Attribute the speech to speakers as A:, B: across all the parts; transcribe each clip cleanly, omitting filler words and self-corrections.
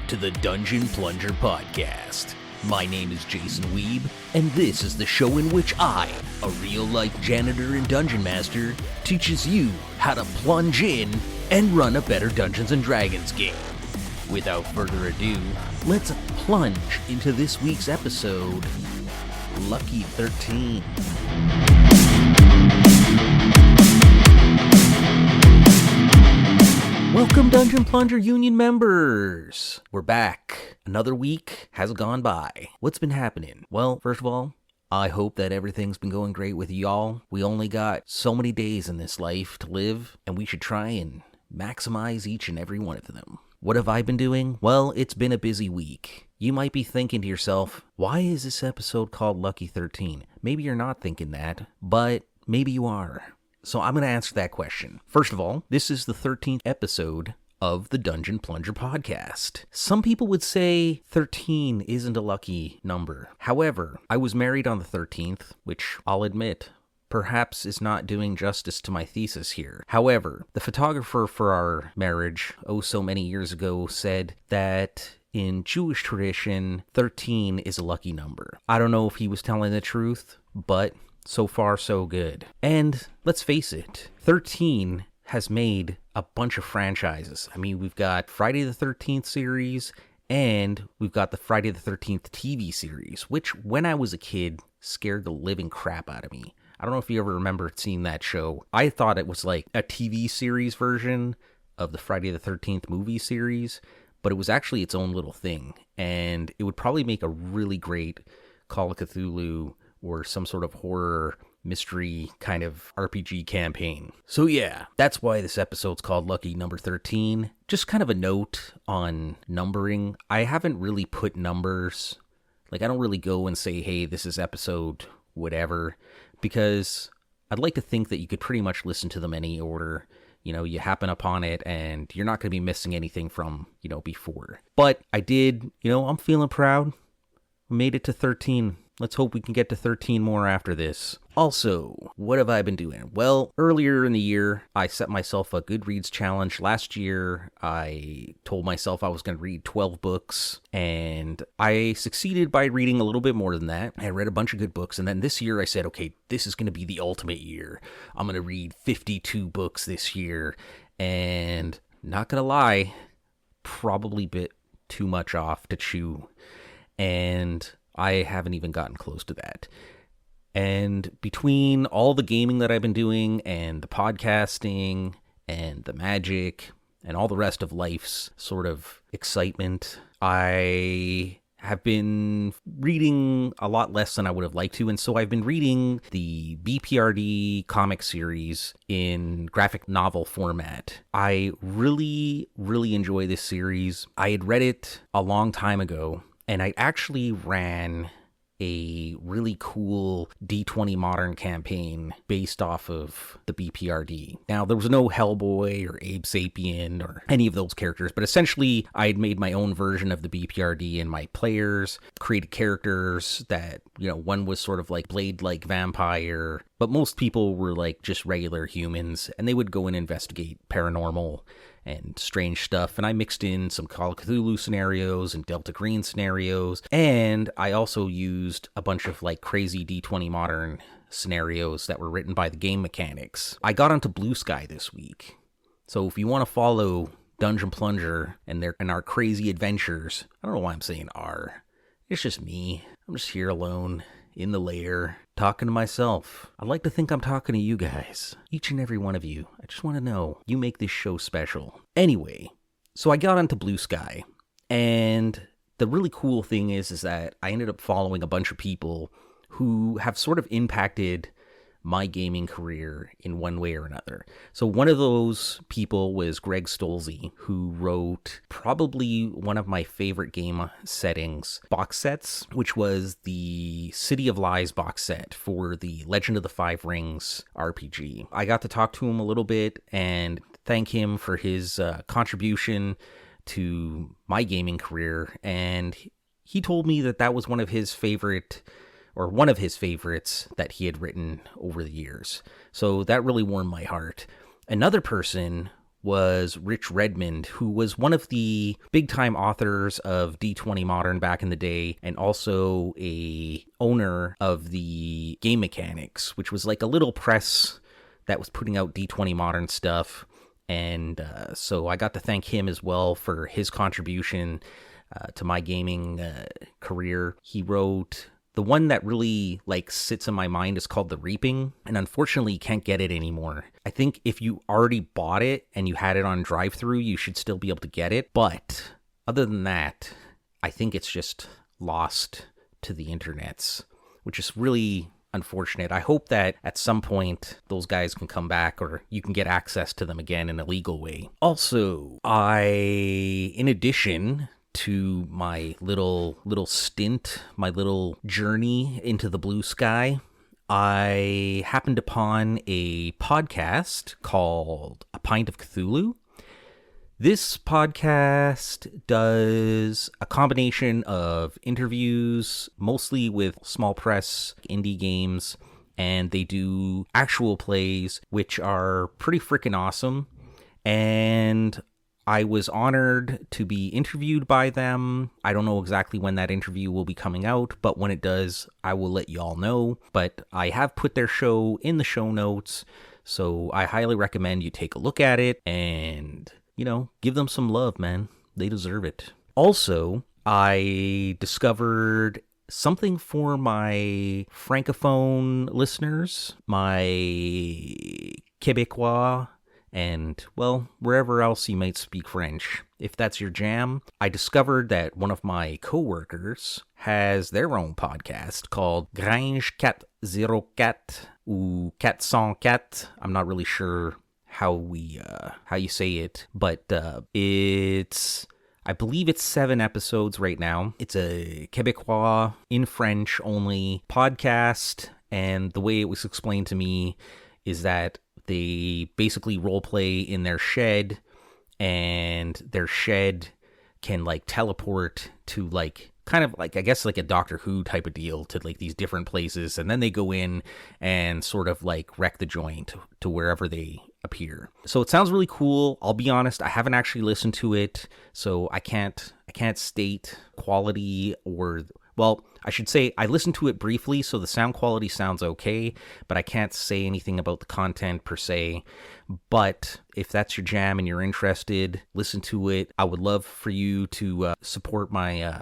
A: to the Dungeon Plunger Podcast. My name is Jason Weeb, and this is the show in which I, a real-life janitor and dungeon master, teaches you how to plunge in and run a better Dungeons & Dragons game. Without further ado, let's plunge into this week's episode, Lucky 13. Welcome, Dungeon Plunger Union members! We're back. Another week has gone by. What's been happening? Well, first of all, I hope that everything's been going great with y'all. We only got so many days in this life to live, and we should try and maximize each and every one of them. What have I been doing? Well, it's been a busy week. You might be thinking to yourself, why is this episode called Lucky 13? Maybe you're not thinking that, but maybe you are. So I'm going to answer that question. First of all, this is the 13th episode of the Dungeon Plunger Podcast. Some people would say 13 isn't a lucky number. However, I was married on the 13th, which I'll admit perhaps is not doing justice to my thesis here. However, the photographer for our marriage, oh so many years ago, said that in Jewish tradition, 13 is a lucky number. I don't know if he was telling the truth, but so far, so good. And let's face it, 13 has made a bunch of franchises. I mean, we've got Friday the 13th series, and we've got the Friday the 13th TV series, which, when I was a kid, scared the living crap out of me. I don't know if you ever remember seeing that show. I thought it was like a TV series version of the Friday the 13th movie series, but it was actually its own little thing, and it would probably make a really great Call of Cthulhu or some sort of horror mystery kind of RPG campaign. So yeah, that's why this episode's called Lucky Number 13. Just kind of a note on numbering. I haven't really put numbers, like I don't really go and say, hey, this is episode whatever, because I'd like to think that you could pretty much listen to them any order. You know, you happen upon it and you're not going to be missing anything from, before. But I did, I'm feeling proud. We made it to 13. Let's hope we can get to 13 more after this. Also, what have I been doing? Well, earlier in the year, I set myself a Goodreads challenge. Last year, I told myself I was going to read 12 books, and I succeeded by reading a little bit more than that. I read a bunch of good books, and then this year I said, okay, this is going to be the ultimate year. I'm going to read 52 books this year, and not going to lie, probably bit too much off to chew, and I haven't even gotten close to that. And between all the gaming that I've been doing and the podcasting and the magic and all the rest of life's sort of excitement, I have been reading a lot less than I would have liked to. And so I've been reading the BPRD comic series in graphic novel format. I really, really enjoy this series. I had read it a long time ago, and I actually ran a really cool D20 Modern campaign based off of the BPRD. Now, there was no Hellboy or Abe Sapien or any of those characters, but essentially I had made my own version of the BPRD and my players, created characters that, one was sort of like Blade-like vampire, but most people were like just regular humans, and they would go and investigate paranormal and strange stuff, and I mixed in some Call of Cthulhu scenarios and Delta Green scenarios, and I also used a bunch of like crazy D20 Modern scenarios that were written by the game mechanics. I got onto Blue Sky this week, so if you want to follow Dungeon Plunger and our crazy adventures, I don't know why I'm saying "our." It's just me. I'm just here alone in the lair, talking to myself. I'd like to think I'm talking to you guys, each and every one of you. I just want to know, you make this show special. Anyway, so I got onto Blue Sky, and the really cool thing is that I ended up following a bunch of people who have sort of impacted my gaming career in one way or another. So one of those people was Greg Stolze, who wrote probably one of my favorite game settings box sets, which was the City of Lies box set for the Legend of the Five Rings RPG. I got to talk to him a little bit and thank him for his contribution to my gaming career, and he told me that was one of his favorites that he had written over the years. So that really warmed my heart. Another person was Rich Redmond, who was one of the big-time authors of D20 Modern back in the day, and also a owner of the Game Mechanics, which was like a little press that was putting out D20 Modern stuff. And so I got to thank him as well for his contribution to my gaming career. He wrote... The one that really sits in my mind is called The Reaping, and unfortunately you can't get it anymore. I think if you already bought it and you had it on drive-thru, you should still be able to get it. But other than that, I think it's just lost to the internets, which is really unfortunate. I hope that at some point those guys can come back or you can get access to them again in a legal way. Also, in addition to my little stint, my little journey into the blue sky, I happened upon a podcast called A Pint of Cthulhu. This podcast does a combination of interviews, mostly with small press indie games, and they do actual plays, which are pretty freaking awesome. And I was honored to be interviewed by them. I don't know exactly when that interview will be coming out, but when it does, I will let y'all know. But I have put their show in the show notes, so I highly recommend you take a look at it and, give them some love, man. They deserve it. Also, I discovered something for my Francophone listeners, my Québécois, and, well, wherever else you might speak French. If that's your jam, I discovered that one of my coworkers has their own podcast called Grange 404 ou 404. I'm not really sure how you say it, but I believe it's 7 episodes right now. It's a Québécois in French only podcast, and the way it was explained to me is that they basically role play in their shed, and their shed can teleport to kind of I guess a Doctor Who type of deal to these different places, and then they go in and sort of wreck the joint to wherever they appear. So it sounds really cool. I'll be honest, I haven't actually listened to it, so I can't state quality or... Well, I should say I listened to it briefly, so the sound quality sounds okay, but I can't say anything about the content per se. But if that's your jam and you're interested, listen to it. I would love for you to support my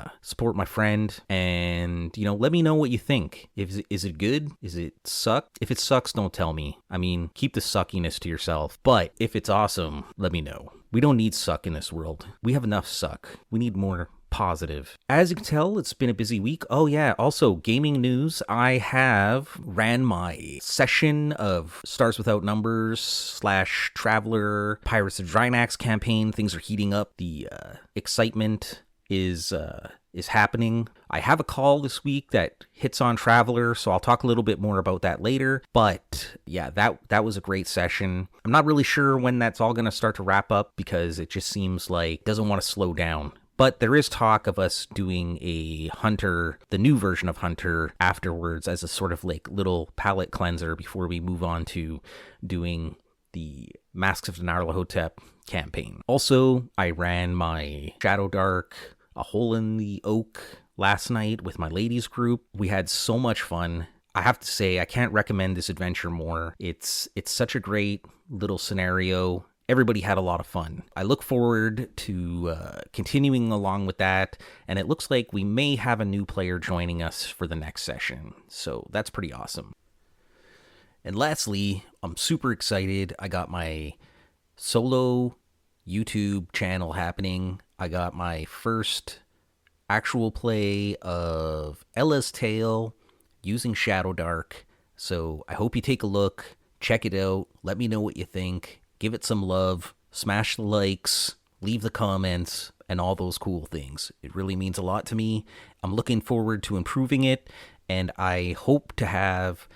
A: friend, and let me know what you think. Is it good? Is it suck? If it sucks, don't tell me. I mean, keep the suckiness to yourself. But if it's awesome, let me know. We don't need suck in this world. We have enough suck. We need more positive. As you can tell, it's been a busy week. Oh yeah, also gaming news. I have ran my session of Stars Without Numbers / Traveler Pirates of Drinax campaign. Things are heating up. The excitement is happening. I have a call this week that hits on Traveler, so I'll talk a little bit more about that later. But yeah, that was a great session. I'm not really sure when that's all going to start to wrap up because it just seems like it doesn't want to slow down. But there is talk of us doing a Hunter, the new version of Hunter, afterwards as a sort of little palate cleanser before we move on to doing the Masks of Nyarlathotep campaign. Also, I ran my Shadow Dark, A Hole in the Oak last night with my ladies group. We had so much fun. I have to say, I can't recommend this adventure more. It's such a great little scenario. Everybody had a lot of fun. I look forward to continuing along with that, and it looks like we may have a new player joining us for the next session, so that's pretty awesome. And lastly, I'm super excited. I got my solo YouTube channel happening. I got my first actual play of Ella's Tale using Shadow Dark, so I hope you take a look, check it out, let me know what you think. Give it some love, smash the likes, leave the comments, and all those cool things. It really means a lot to me. I'm looking forward to improving it, and I hope to have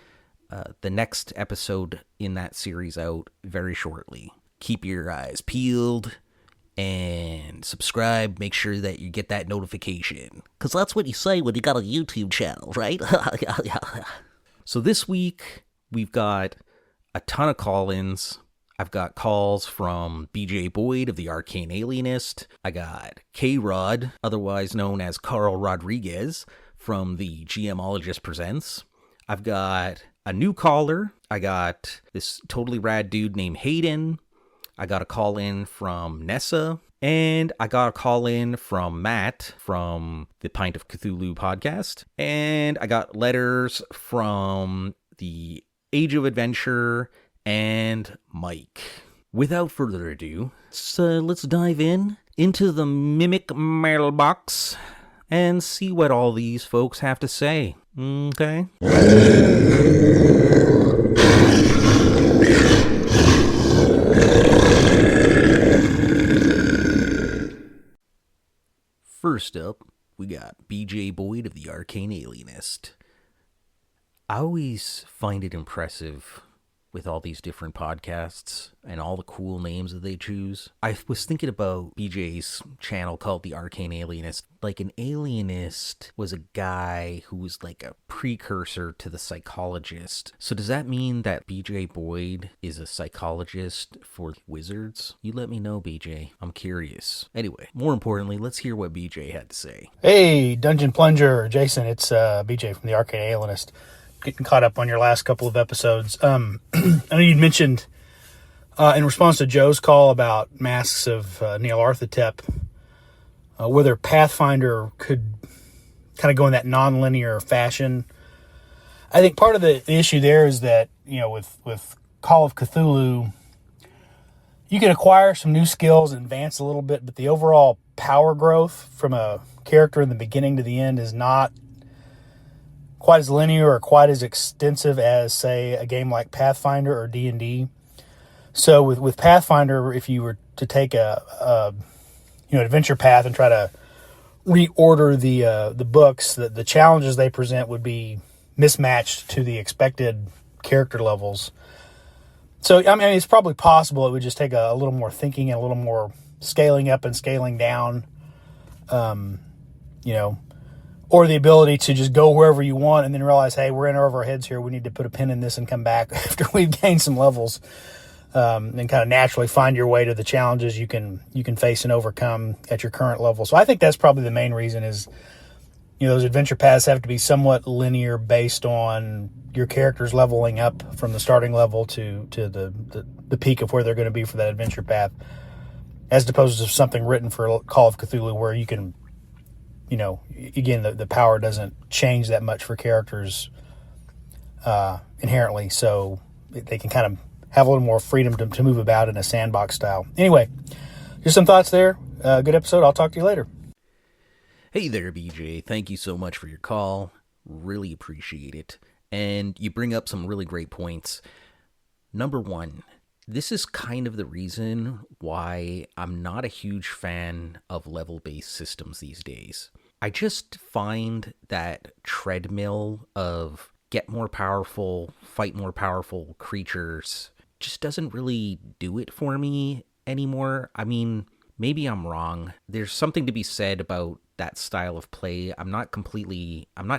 A: the next episode in that series out very shortly. Keep your eyes peeled and subscribe. Make sure that you get that notification, because that's what you say when you got a YouTube channel, right? So this week, we've got a ton of call-ins. I've got calls from BJ Boyd of the Arcane Alienist. I got K-Rod, otherwise known as Carl Rodriguez, from the GMologist Presents. I've got a new caller. I got this totally rad dude named Hayden. I got a call in from Nessa. And I got a call in from Matt from the Pint of Cthulhu podcast. And I got letters from the Age of Adventure and Mike. Without further ado, let's dive into the Mimic mailbox and see what all these folks have to say. Okay? First up, we got BJ Boyd of the Arcane Alienist. I always find it impressive with all these different podcasts and all the cool names that they choose. I was thinking about BJ's channel called The Arcane Alienist. Like, an alienist was a guy who was like a precursor to the psychologist. So does that mean that BJ Boyd is a psychologist for wizards? You let me know, BJ. I'm curious. Anyway, more importantly, let's hear what BJ had to say.
B: Hey, Dungeon Plunger, Jason, it's BJ from The Arcane Alienist. Getting caught up on your last couple of episodes. I know you'd mentioned in response to Joe's call about Masks of Nyarlathotep, whether Pathfinder could kind of go in that non-linear fashion. I think part of the issue there is that, you know, with Call of Cthulhu, you can acquire some new skills and advance a little bit, but the overall power growth from a character in the beginning to the end is not quite as linear or quite as extensive as, say, a game like Pathfinder or D&D. So with Pathfinder, if you were to take a adventure path and try to reorder the books, the challenges they present would be mismatched to the expected character levels. So, I mean, it's probably possible. It would just take a little more thinking and a little more scaling up and scaling down, or the ability to just go wherever you want and then realize, hey, we're in over our heads here. We need to put a pin in this and come back after we've gained some levels, and kind of naturally find your way to the challenges you can face and overcome at your current level. So I think that's probably the main reason is, those adventure paths have to be somewhat linear based on your characters leveling up from the starting level to the peak of where they're going to be for that adventure path, as opposed to something written for Call of Cthulhu where you can, again, the power doesn't change that much for characters inherently, so they can kind of have a little more freedom to move about in a sandbox style. Anyway, just some thoughts there. Good episode. I'll talk to you later.
A: Hey there, BJ. Thank you so much for your call. Really appreciate it. And you bring up some really great points. Number one, this is kind of the reason why I'm not a huge fan of level-based systems these days. I just find that treadmill of get more powerful, fight more powerful creatures just doesn't really do it for me anymore. I mean, maybe I'm wrong. There's something to be said about that style of play. I'm not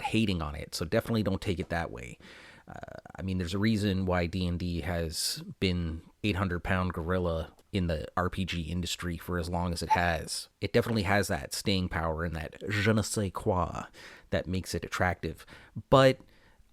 A: hating on it, so definitely don't take it that way. There's a reason why D&D has been 800-pound gorilla in the RPG industry for as long as it has. It definitely has that staying power and that je ne sais quoi that makes it attractive. But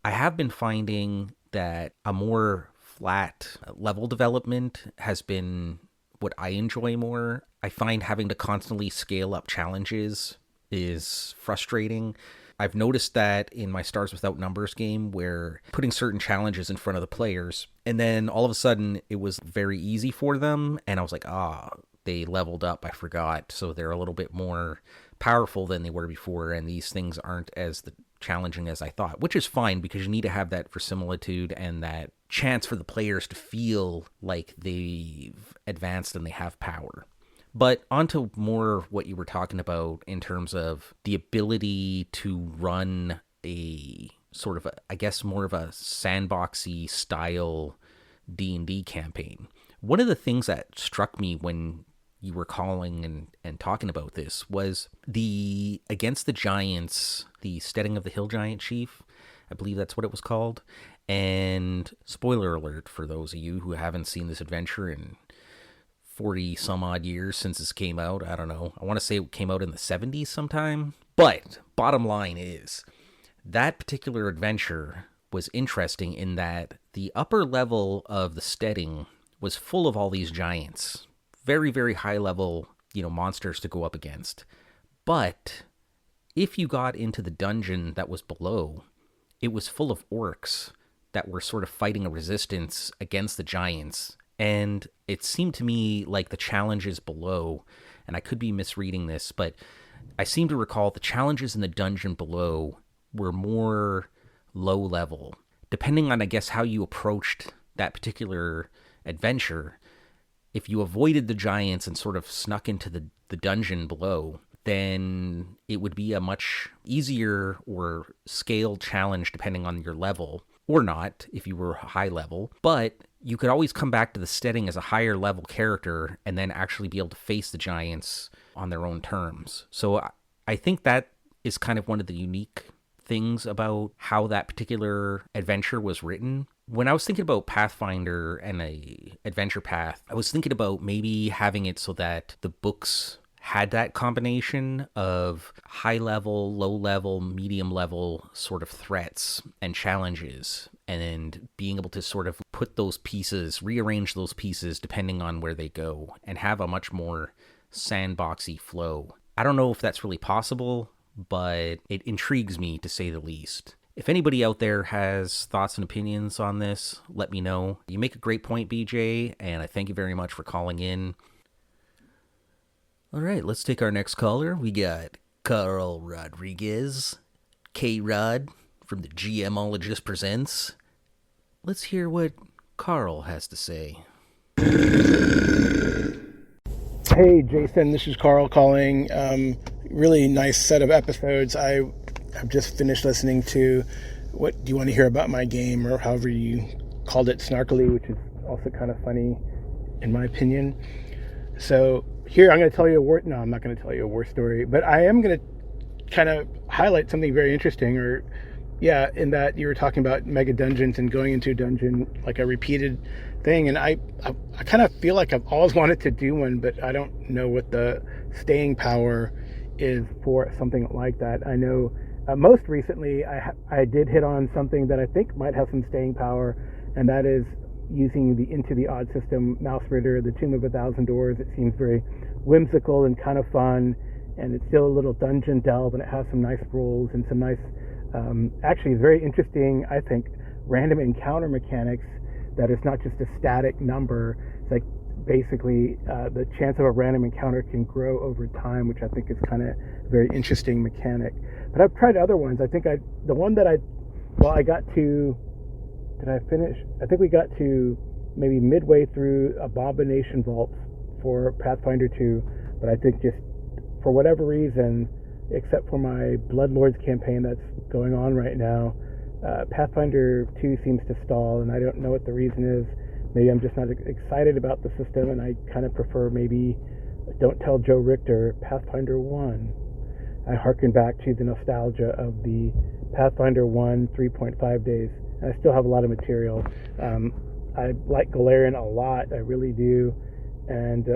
A: I have been finding that a more flat level development has been what I enjoy more. I find having to constantly scale up challenges is frustrating. I've noticed that in my Stars Without Numbers game, where putting certain challenges in front of the players, and then all of a sudden it was very easy for them, and I was like, they leveled up, I forgot, so they're a little bit more powerful than they were before, and these things aren't as challenging as I thought, which is fine, because you need to have that verisimilitude and that chance for the players to feel like they've advanced and they have power. But onto more what you were talking about in terms of the ability to run a sort of, more of a sandboxy style D&D campaign. One of the things that struck me when you were calling and talking about this was the Against the Giants, the Steading of the Hill Giant Chief. I believe that's what it was called. And spoiler alert for those of you who haven't seen this adventure in 40 some odd years since this came out. I don't know. I want to say it came out in the 70s sometime. But bottom line is, that particular adventure was interesting in that the upper level of the steading was full of all these giants. Very, very high level, monsters to go up against. But if you got into the dungeon that was below, it was full of orcs that were sort of fighting a resistance against the giants. And it seemed to me like the challenges below, and I could be misreading this, but I seem to recall the challenges in the dungeon below were more low level. Depending on, I guess, how you approached that particular adventure, if you avoided the giants and sort of snuck into the dungeon below, then it would be a much easier or scaled challenge depending on your level, or not if you were high level. But you could always come back to the steading as a higher level character and then actually be able to face the giants on their own terms. So I think that is kind of one of the unique things about how that particular adventure was written. When I was thinking about Pathfinder and a adventure path, I was thinking about maybe having it so that the books had that combination of high level, low level, medium level sort of threats and challenges, and being able to sort of put those pieces, rearrange those pieces depending on where they go, and have a much more sandboxy flow. I don't know if that's really possible, but it intrigues me to say the least. If anybody out there has thoughts and opinions on this, let me know. You make a great point, BJ, and I thank you very much for calling in. All right, let's take our next caller. We got Carl Rodriguez, K-Rod from the GMologist Presents. Let's hear what Carl has to say.
C: Hey, Jason, this is Carl calling. Really nice set of episodes. I've just finished listening to What Do You Want to Hear About My Game, or however you called it, snarkily, which is also kind of funny in my opinion. So here I'm going to tell you I'm not going to tell you a war story, but I am going to kind of highlight something very interesting, in that you were talking about mega dungeons and going into a dungeon like a repeated thing. And I kind of feel like I've always wanted to do one, but I don't know what the staying power is for something like that. I know most recently I did hit on something that I think might have some staying power, and that is using the Into the Odd system Mouse Ritter, the Tomb of a Thousand Doors. It seems very whimsical and kind of fun, and it's still a little dungeon delve, and it has some nice rules and some nice, actually very interesting, I think, random encounter mechanics that is not just a static number. It's like basically the chance of a random encounter can grow over time, which I think is kind of a very interesting mechanic. But I've tried other ones. I think I got to, did I finish? I think we got to maybe midway through Abomination Vaults for Pathfinder 2, but I think just for whatever reason, except for my Bloodlords campaign that's going on right now, Pathfinder 2 seems to stall, and I don't know what the reason is. Maybe I'm just not excited about the system, and I kind of prefer maybe Don't Tell Joe Richter, Pathfinder 1. I harken back to the nostalgia of the Pathfinder 1 3.5 days. I still have a lot of material. I like Golarion a lot, I really do. And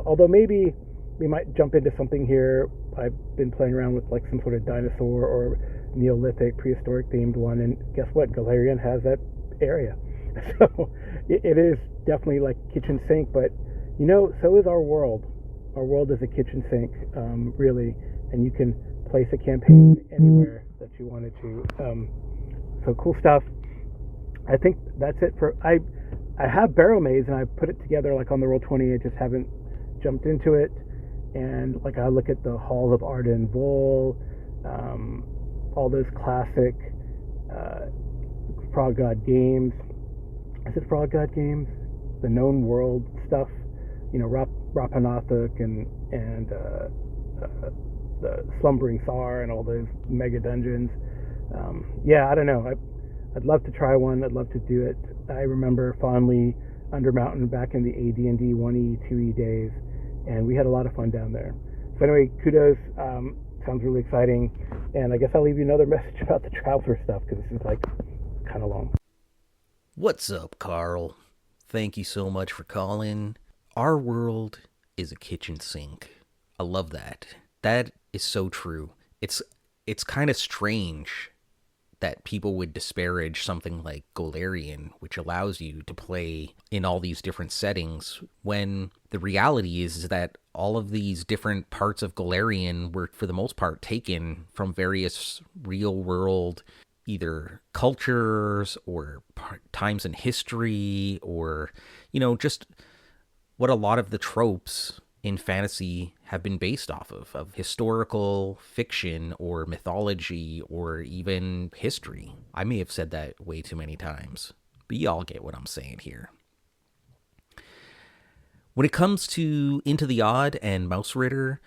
C: although maybe we might jump into something here, I've been playing around with like some sort of dinosaur or Neolithic, prehistoric themed one, and guess what? Golarion has that area. So it is definitely like kitchen sink, but so is our world. Our world is a kitchen sink, really, and you can place a campaign anywhere that you wanted to. So cool stuff. I think that's it for I have Barrow Maze, and I put it together like on the Roll20. I just haven't jumped into it. And like I look at the Halls of Arden Vol, all those classic Frog God games. Is it Frog God games? The known world stuff, Rapanathuk and the Slumbering Tsar and all those mega dungeons. I don't know. I'd love to try one. I'd love to do it. I remember fondly Undermountain back in the AD&D 1E, 2E days, and we had a lot of fun down there. So anyway, kudos. sounds really exciting. And I guess I'll leave you another message about the Traveler stuff, because this is like kind of long.
A: What's up, Carl? Thank you so much for calling. Our world is a kitchen sink. I love that. That is so true. It's kind of strange that people would disparage something like Golarion, which allows you to play in all these different settings, when the reality is that all of these different parts of Golarion were, for the most part, taken from various real-world either cultures or times in history, or, just what a lot of the tropes in fantasy have been based off of historical fiction or mythology or even history. I may have said that way too many times, but y'all get what I'm saying here. When it comes to Into the Odd and Mausritter,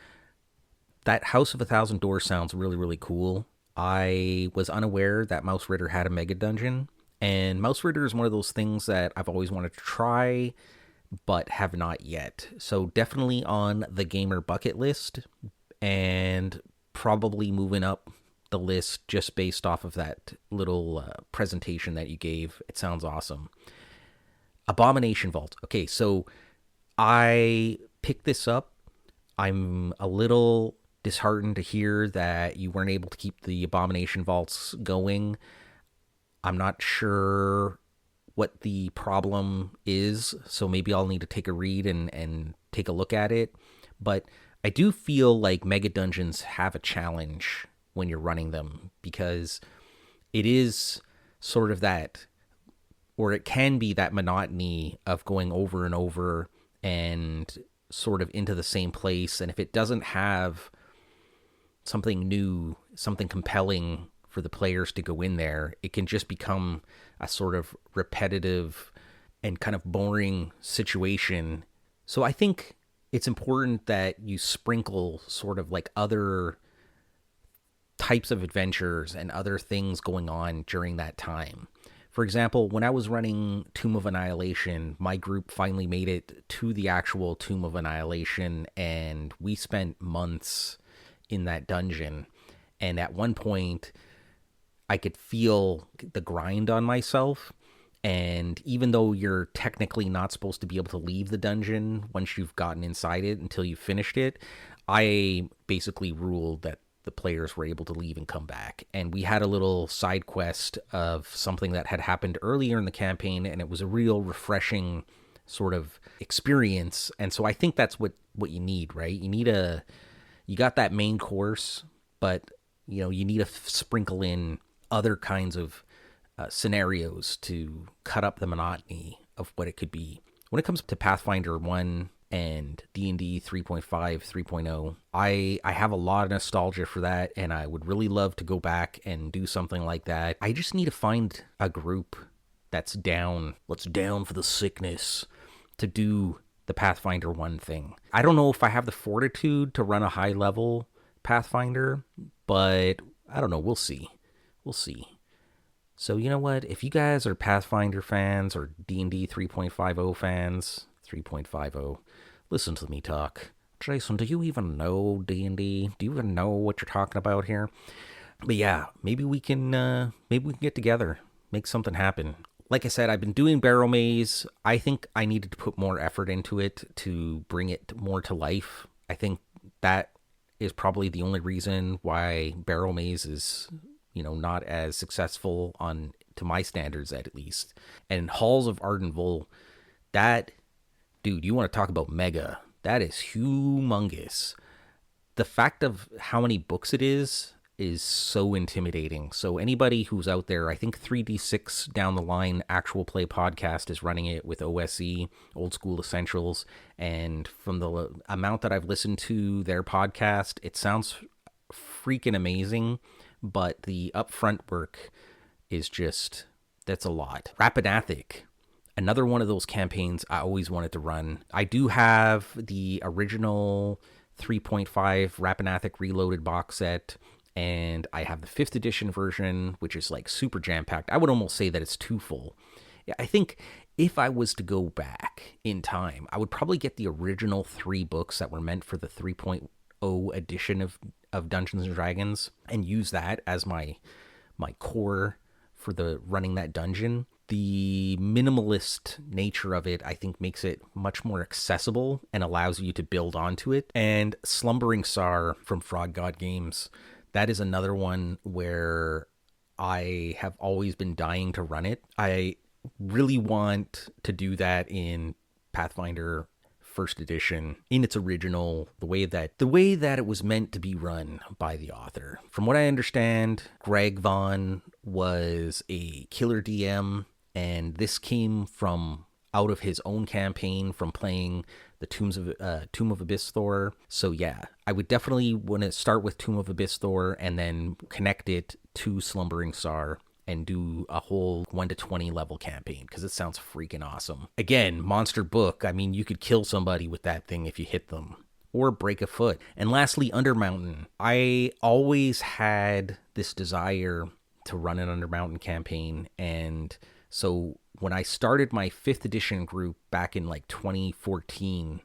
A: that House of a Thousand Doors sounds really, really cool. I was unaware that Mausritter had a mega dungeon, and Mausritter is one of those things that I've always wanted to try, but have not yet. So definitely on the gamer bucket list, and probably moving up the list just based off of that little presentation that you gave. It sounds awesome. Abomination Vault. Okay, so I picked this up. I'm a little disheartened to hear that you weren't able to keep the Abomination Vaults going. I'm not sure what the problem is, so maybe I'll need to take a read and take a look at it. But I do feel like mega dungeons have a challenge when you're running them, because it is sort of that, or it can be that monotony of going over and over and sort of into the same place. And if it doesn't have something new, something compelling for the players to go in there, it can just become a sort of repetitive and kind of boring situation. So I think it's important that you sprinkle sort of like other types of adventures and other things going on during that time. For example, when I was running Tomb of Annihilation, my group finally made it to the actual Tomb of Annihilation, and we spent months in that dungeon. And at one point, I could feel the grind on myself. And even though you're technically not supposed to be able to leave the dungeon once you've gotten inside it until you've finished it, I basically ruled that the players were able to leave and come back. And we had a little side quest of something that had happened earlier in the campaign, and it was a real refreshing sort of experience. And so I think that's what you need, right? You got that main course, but you need to sprinkle in other kinds of scenarios to cut up the monotony of what it could be. When it comes to Pathfinder 1 and D&D 3.5, 3.0, I have a lot of nostalgia for that, and I would really love to go back and do something like that. I just need to find a group that's down for the sickness to do the Pathfinder 1 thing. I don't know if I have the fortitude to run a high level Pathfinder, but I don't know. We'll see. So you know what? If you guys are Pathfinder fans or D&D 3.50 fans, 3.50, listen to me talk. Jason, do you even know D&D? Do you even know what you're talking about here? But yeah, maybe we can get together, make something happen. Like I said, I've been doing Barrel Maze. I think I needed to put more effort into it to bring it more to life. I think that is probably the only reason why Barrel Maze is, not as successful to my standards at least. And Halls of Ardenville, that, dude, you want to talk about mega. That is humongous. The fact of how many books it is so intimidating. So anybody who's out there, I think 3D6 Down the Line Actual Play Podcast is running it with OSE, Old School Essentials. And from the amount that I've listened to their podcast, it sounds freaking amazing. But the upfront work is that's a lot. Rapidnathic, another one of those campaigns I always wanted to run. I do have the original 3.5 Rapidnathic Reloaded box set, and I have the 5th edition version, which is like super jam-packed. I would almost say that it's too full. I think if I was to go back in time, I would probably get the original 3 books that were meant for the 3.0 edition of of Dungeons and Dragons and use that as my core for the running that dungeon. The minimalist nature of it, I think, makes it much more accessible and allows you to build onto it. And Slumbering Tsar from Frog God Games, that is another one where I have always been dying to run it. I really want to do that in Pathfinder First Edition in its original, the way that it was meant to be run by the author. From what I understand, Greg Vaughn was a killer DM, and this came from out of his own campaign from playing the Tomb of Abyss-Thor. So yeah, I would definitely want to start with Tomb of Abyss-Thor and then connect it to Slumbering Tsar and do a whole 1 to 20 level campaign, because it sounds freaking awesome. Again, monster book. I mean, you could kill somebody with that thing if you hit them, or break a foot. And lastly, Undermountain. I always had this desire to run an Undermountain campaign, and so when I started my 5th edition group back in like 2014,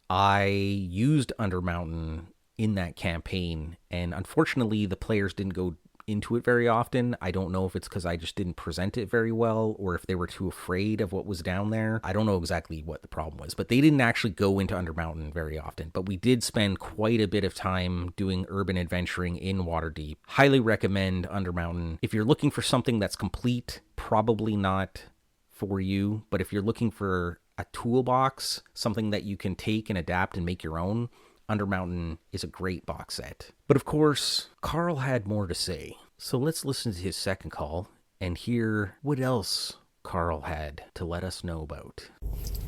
A: I used Undermountain in that campaign, and unfortunately the players didn't go into it very often. I don't know if it's because I just didn't present it very well, or if they were too afraid of what was down there. I don't know exactly what the problem was, but they didn't actually go into Undermountain very often. But we did spend quite a bit of time doing urban adventuring in Waterdeep. Highly recommend Undermountain. If you're looking for something that's complete, probably not for you, but if you're looking for a toolbox, something that you can take and adapt and make your own, Undermountain is a great box set. But of course, Carl had more to say. So let's listen to his second call and hear what else Carl had to let us know about.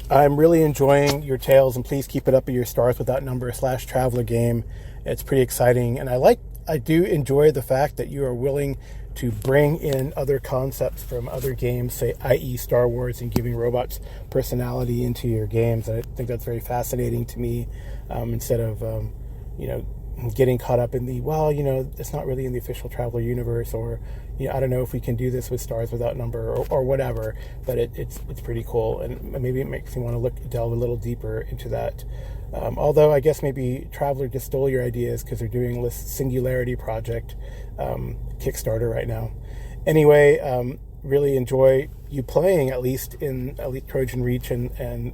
C: I'm really enjoying your tales, and please keep it up at your Stars Without Number / Traveler game. It's pretty exciting, and I do enjoy the fact that you are willing to bring in other concepts from other games, say, i.e. Star Wars, and giving robots personality into your games. And I think that's very fascinating to me, instead of, getting caught up in it's not really in the official Traveler universe, or, I don't know if we can do this with Stars Without Number or whatever, but it's pretty cool. And maybe it makes me want to delve a little deeper into that. Although I guess maybe Traveler just stole your ideas because they're doing this Singularity project Kickstarter right now. Anyway, really enjoy you playing, at least in Trojan Reach and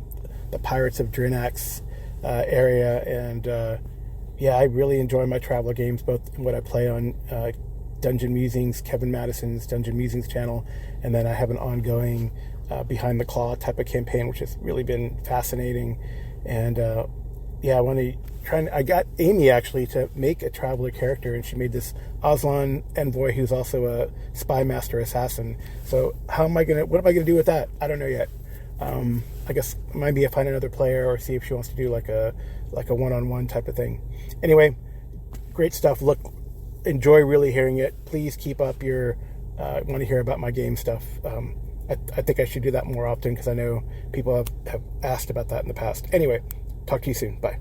C: the Pirates of Drinax area. And I really enjoy my Traveler games, both what I play on Dungeon Musings, Kevin Madison's Dungeon Musings channel, and then I have an ongoing Behind the Claw type of campaign, which has really been fascinating. And I got Amy actually to make a Traveler character, and she made this Aslan envoy who's also a spy master assassin. So what am I gonna do with that? I don't know yet. I guess maybe I find another player, or see if she wants to do like a one-on-one type of thing. Anyway, great stuff. Enjoy really hearing it. Please keep up your want to hear about my game stuff. I think I should do that more often, because I know people have asked about that in the past. Anyway, talk to you soon. Bye.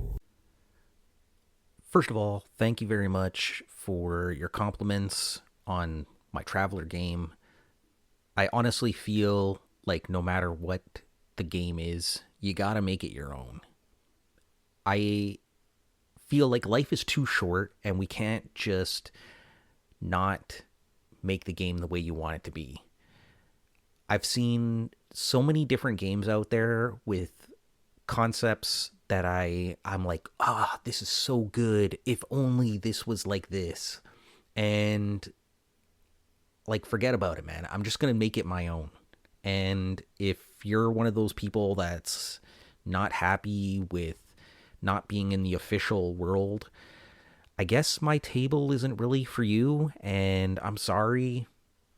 A: First of all, thank you very much for your compliments on my Traveler game. I honestly feel like no matter what the game is, you gotta make it your own. I feel like life is too short, and we can't just not make the game the way you want it to be. I've seen so many different games out there with concepts that I'm like, this is so good. If only this was like this. And like, forget about it, man. I'm just going to make it my own. And if you're one of those people that's not happy with not being in the official world, I guess my table isn't really for you, and I'm sorry,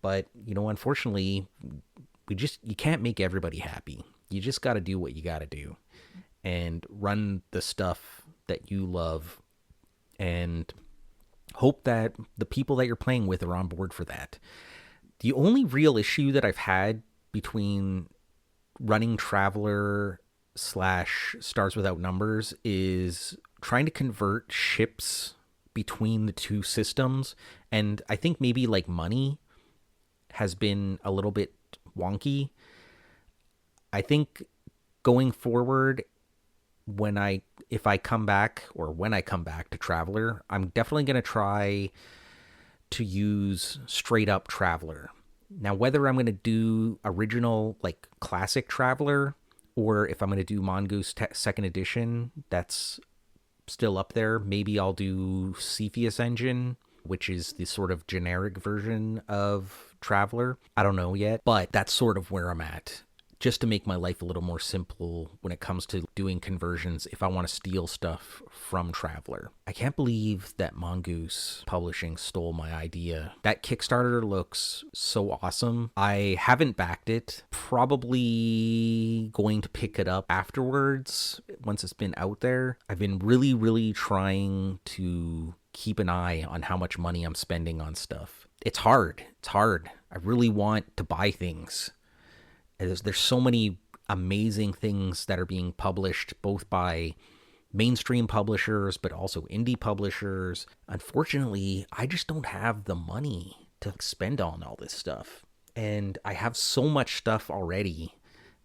A: but unfortunately, you can't make everybody happy. You just got to do what you got to do and run the stuff that you love, and hope that the people that you're playing with are on board for that. The only real issue that I've had between running Traveler / Stars Without Numbers is trying to convert ships between the two systems. And I think maybe like money has been a little bit wonky. I think going forward, if I come back, or when I come back to Traveler, I'm definitely going to try to use straight up Traveler. Now, whether I'm going to do original, like classic Traveler, or if I'm going to do Mongoose second edition, that's still up there. Maybe I'll do Cepheus Engine, which is the sort of generic version of Traveler. I don't know yet, but that's sort of where I'm at. Just to make my life a little more simple when it comes to doing conversions if I want to steal stuff from Traveler. I can't believe that Mongoose Publishing stole my idea. That Kickstarter looks so awesome. I haven't backed it. Probably going to pick it up afterwards once it's been out there. I've been really, really trying to keep an eye on how much money I'm spending on stuff. It's hard. I really want to buy things. There's so many amazing things that are being published, both by mainstream publishers, but also indie publishers. Unfortunately, I just don't have the money to spend on all this stuff. And I have so much stuff already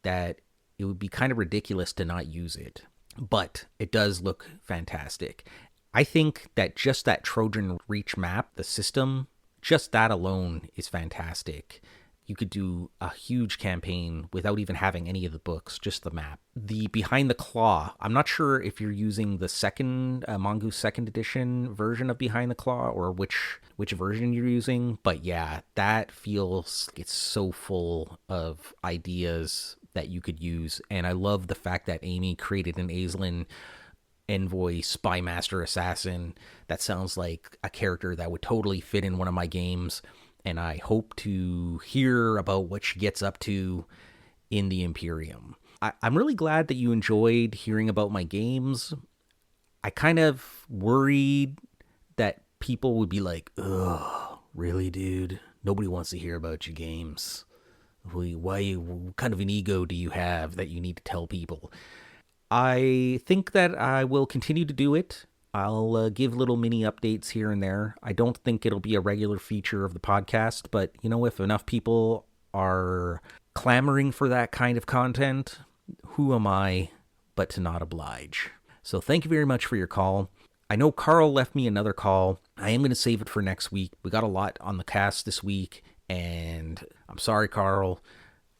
A: that it would be kind of ridiculous to not use it. But it does look fantastic. I think that just that Trojan Reach map, the system, just that alone is fantastic. You could do a huge campaign without even having any of the books, just the map. The Behind the Claw, I'm not sure if you're using the second Mongoose second edition version of Behind the Claw or which version you're using, but yeah, that feels, it's so full of ideas that you could use. And I love the fact that Amy created an Aislinn envoy spy master assassin. That sounds like a character that would totally fit in one of my games. And I hope to hear about what she gets up to in the Imperium. I'm really glad that you enjoyed hearing about my games. I kind of worried that people would be like, ugh, really, dude? Nobody wants to hear about your games. What kind of an ego do you have that you need to tell people? I think that I will continue to do it. I'll give little mini updates here and there. I don't think it'll be a regular feature of the podcast, but if enough people are clamoring for that kind of content, who am I but to not oblige? So thank you very much for your call. I know Carl left me another call. I am going to save it for next week. We got a lot on the cast this week, and I'm sorry, Carl.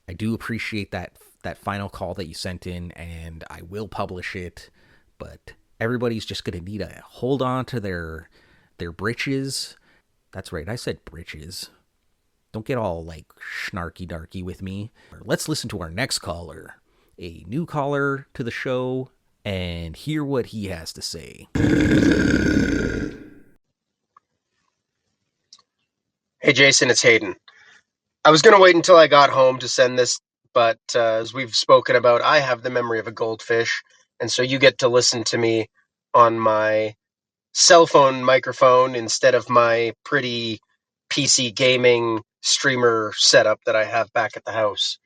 A: I do appreciate that final call that you sent in, and I will publish it, but everybody's just going to need to hold on to their britches. That's right, I said britches. Don't get all like snarky-darky with me. Let's listen to our next caller, a new caller to the show, and hear what he has to say.
D: Hey, Jason, it's Hayden. I was going to wait until I got home to send this, but as we've spoken about, I have the memory of a goldfish, and so you get to listen to me on my cell phone microphone instead of my pretty PC gaming streamer setup that I have back at the house.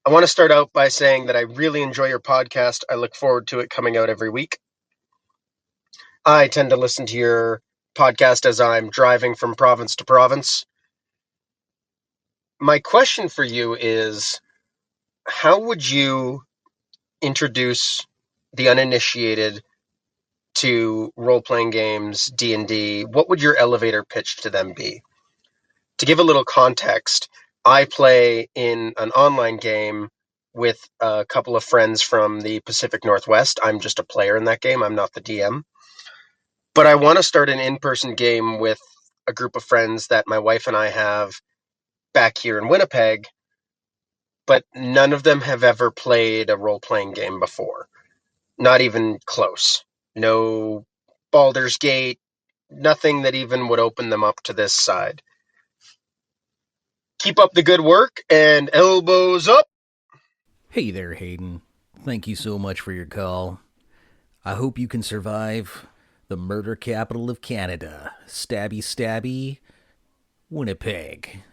D: I want to start out by saying that I really enjoy your podcast. I look forward to it coming out every week. I tend to listen to your podcast as I'm driving from province to province. My question for you is, how would you introduce the uninitiated to role-playing games, D&D? What would your elevator pitch to them be? To give a little context, I play in an online game with a couple of friends from the Pacific Northwest. I'm just a player in that game. I'm not the DM. But I want to start an in-person game with a group of friends that my wife and I have back here in Winnipeg, but none of them have ever played a role-playing game before. Not even close. No Baldur's Gate, nothing that even would open them up to this side. Keep up the good work, and elbows up!
A: Hey there, Hayden. Thank you so much for your call. I hope you can survive the murder capital of Canada, stabby, Winnipeg.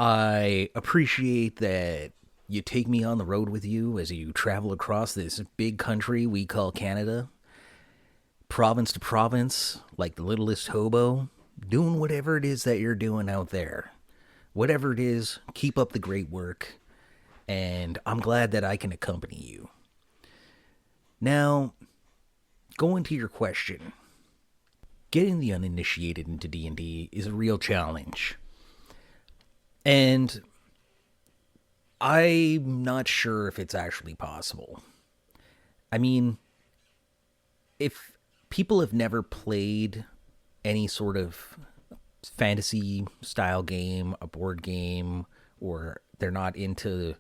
A: I appreciate that you take me on the road with you as you travel across this big country we call Canada, province to province, like the littlest hobo, doing whatever it is that you're doing out there. Whatever it is, keep up the great work, and I'm glad that I can accompany you. Now, going to your question, getting the uninitiated into D&D is a real challenge. And I'm not sure if it's actually possible. I mean, if people have never played any sort of fantasy style game, a board game, or they're not into,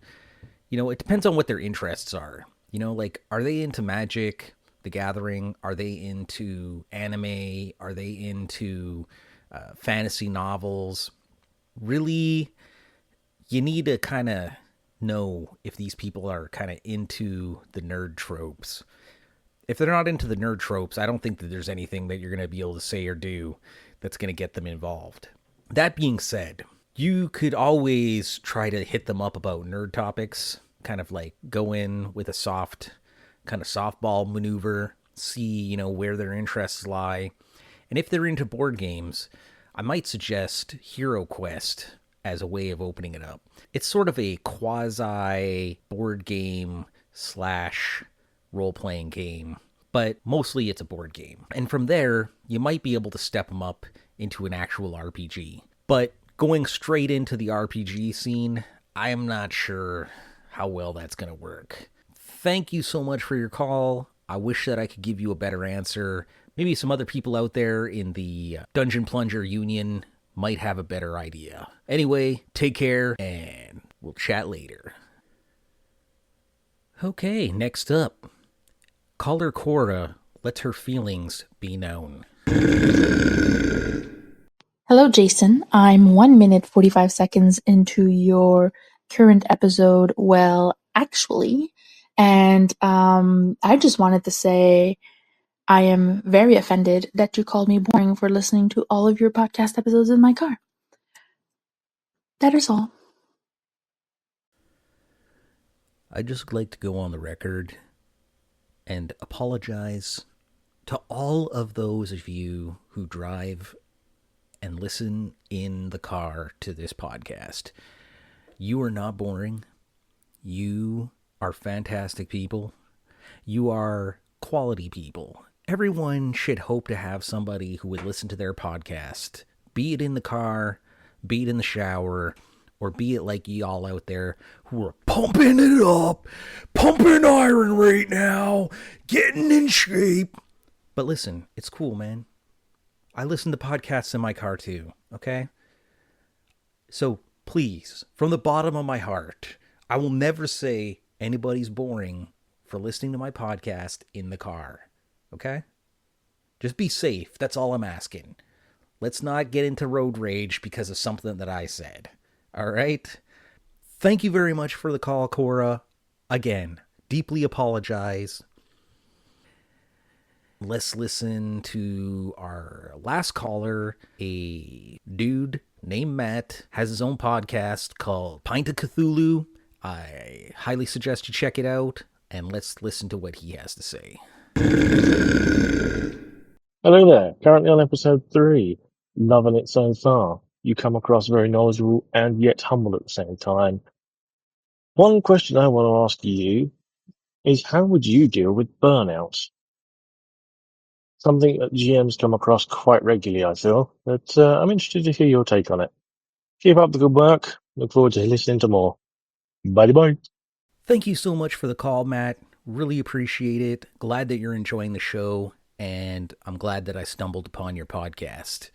A: it depends on what their interests are. Like, are they into Magic the Gathering? Are they into anime? Are they into fantasy novels? Really, you need to kind of know if these people are kind of into the nerd tropes. If they're not into the nerd tropes, I don't think that there's anything that you're going to be able to say or do that's going to get them involved. That being said, you could always try to hit them up about nerd topics, kind of like go in with a soft kind of softball maneuver, see, where their interests lie. And if they're into board games, I might suggest Hero Quest as a way of opening it up. It's sort of a quasi board game / role-playing game, but mostly it's a board game. And from there, you might be able to step them up into an actual RPG. But going straight into the RPG scene, I am not sure how well that's going to work. Thank you so much for your call. I wish that I could give you a better answer. Maybe some other people out there in the Dungeon Plunger Union might have a better idea. Anyway, take care, and we'll chat later. Okay, next up. Caller Cora lets her feelings be known.
E: Hello, Jason. I'm 1 minute 45 seconds into your current episode. Well, actually, and I just wanted to say I am very offended that you called me boring for listening to all of your podcast episodes in my car. That is all.
A: I'd just like to go on the record and apologize to all of those of you who drive and listen in the car to this podcast. You are not boring. You are fantastic people. You are quality people. Everyone should hope to have somebody who would listen to their podcast, be it in the car, be it in the shower, or be it like y'all out there who are pumping it up, pumping iron right now, getting in shape. But listen, it's cool, man. I listen to podcasts in my car too, okay? So please, from the bottom of my heart, I will never say anybody's boring for listening to my podcast in the car, okay? Just be safe. That's all I'm asking. Let's not get into road rage because of something that I said. All right? Thank you very much for the call, Cora. Again, deeply apologize. Let's listen to our last caller, a dude named Matt, has his own podcast called Pint of Cthulhu. I highly suggest you check it out, and let's listen to what he has to say.
F: Hello there, currently on episode 3, loving it so far. You come across very knowledgeable and yet humble at the same time. One question I want to ask you is how would you deal with burnout? Something that GMs come across quite regularly, I feel, but I'm interested to hear your take on it. Keep up the good work. Look forward to listening to more. Bye-bye.
A: Thank you so much for the call, Matt. Really appreciate it. Glad that you're enjoying the show, and I'm glad that I stumbled upon your podcast.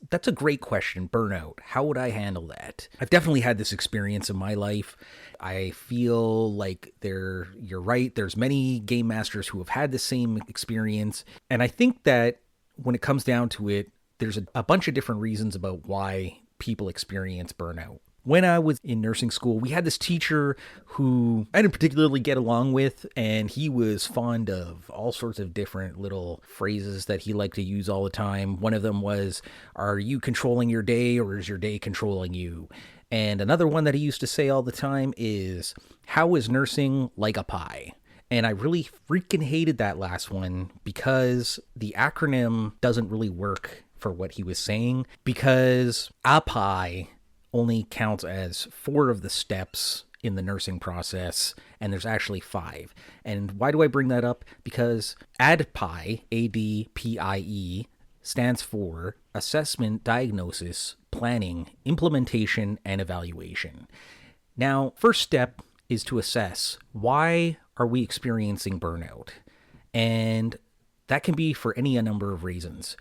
A: That's a great question, burnout. How would I handle that? I've definitely had this experience in my life. I feel like you're right. There's many game masters who have had the same experience. And I think that when it comes down to it, there's a bunch of different reasons about why people experience burnout. When I was in nursing school, we had this teacher who I didn't particularly get along with, and he was fond of all sorts of different little phrases that he liked to use all the time. One of them was, "Are you controlling your day, or is your day controlling you?" And another one that he used to say all the time is, "How is nursing like a pie?" And I really freaking hated that last one because the acronym doesn't really work for what he was saying, because a pie only counts as 4 of the steps in the nursing process, and there's actually 5. And why do I bring that up? Because ADPIE, ADPIE, stands for Assessment, Diagnosis, Planning, Implementation, and Evaluation. Now, first step is to assess, why are we experiencing burnout? And that can be for any number of reasons.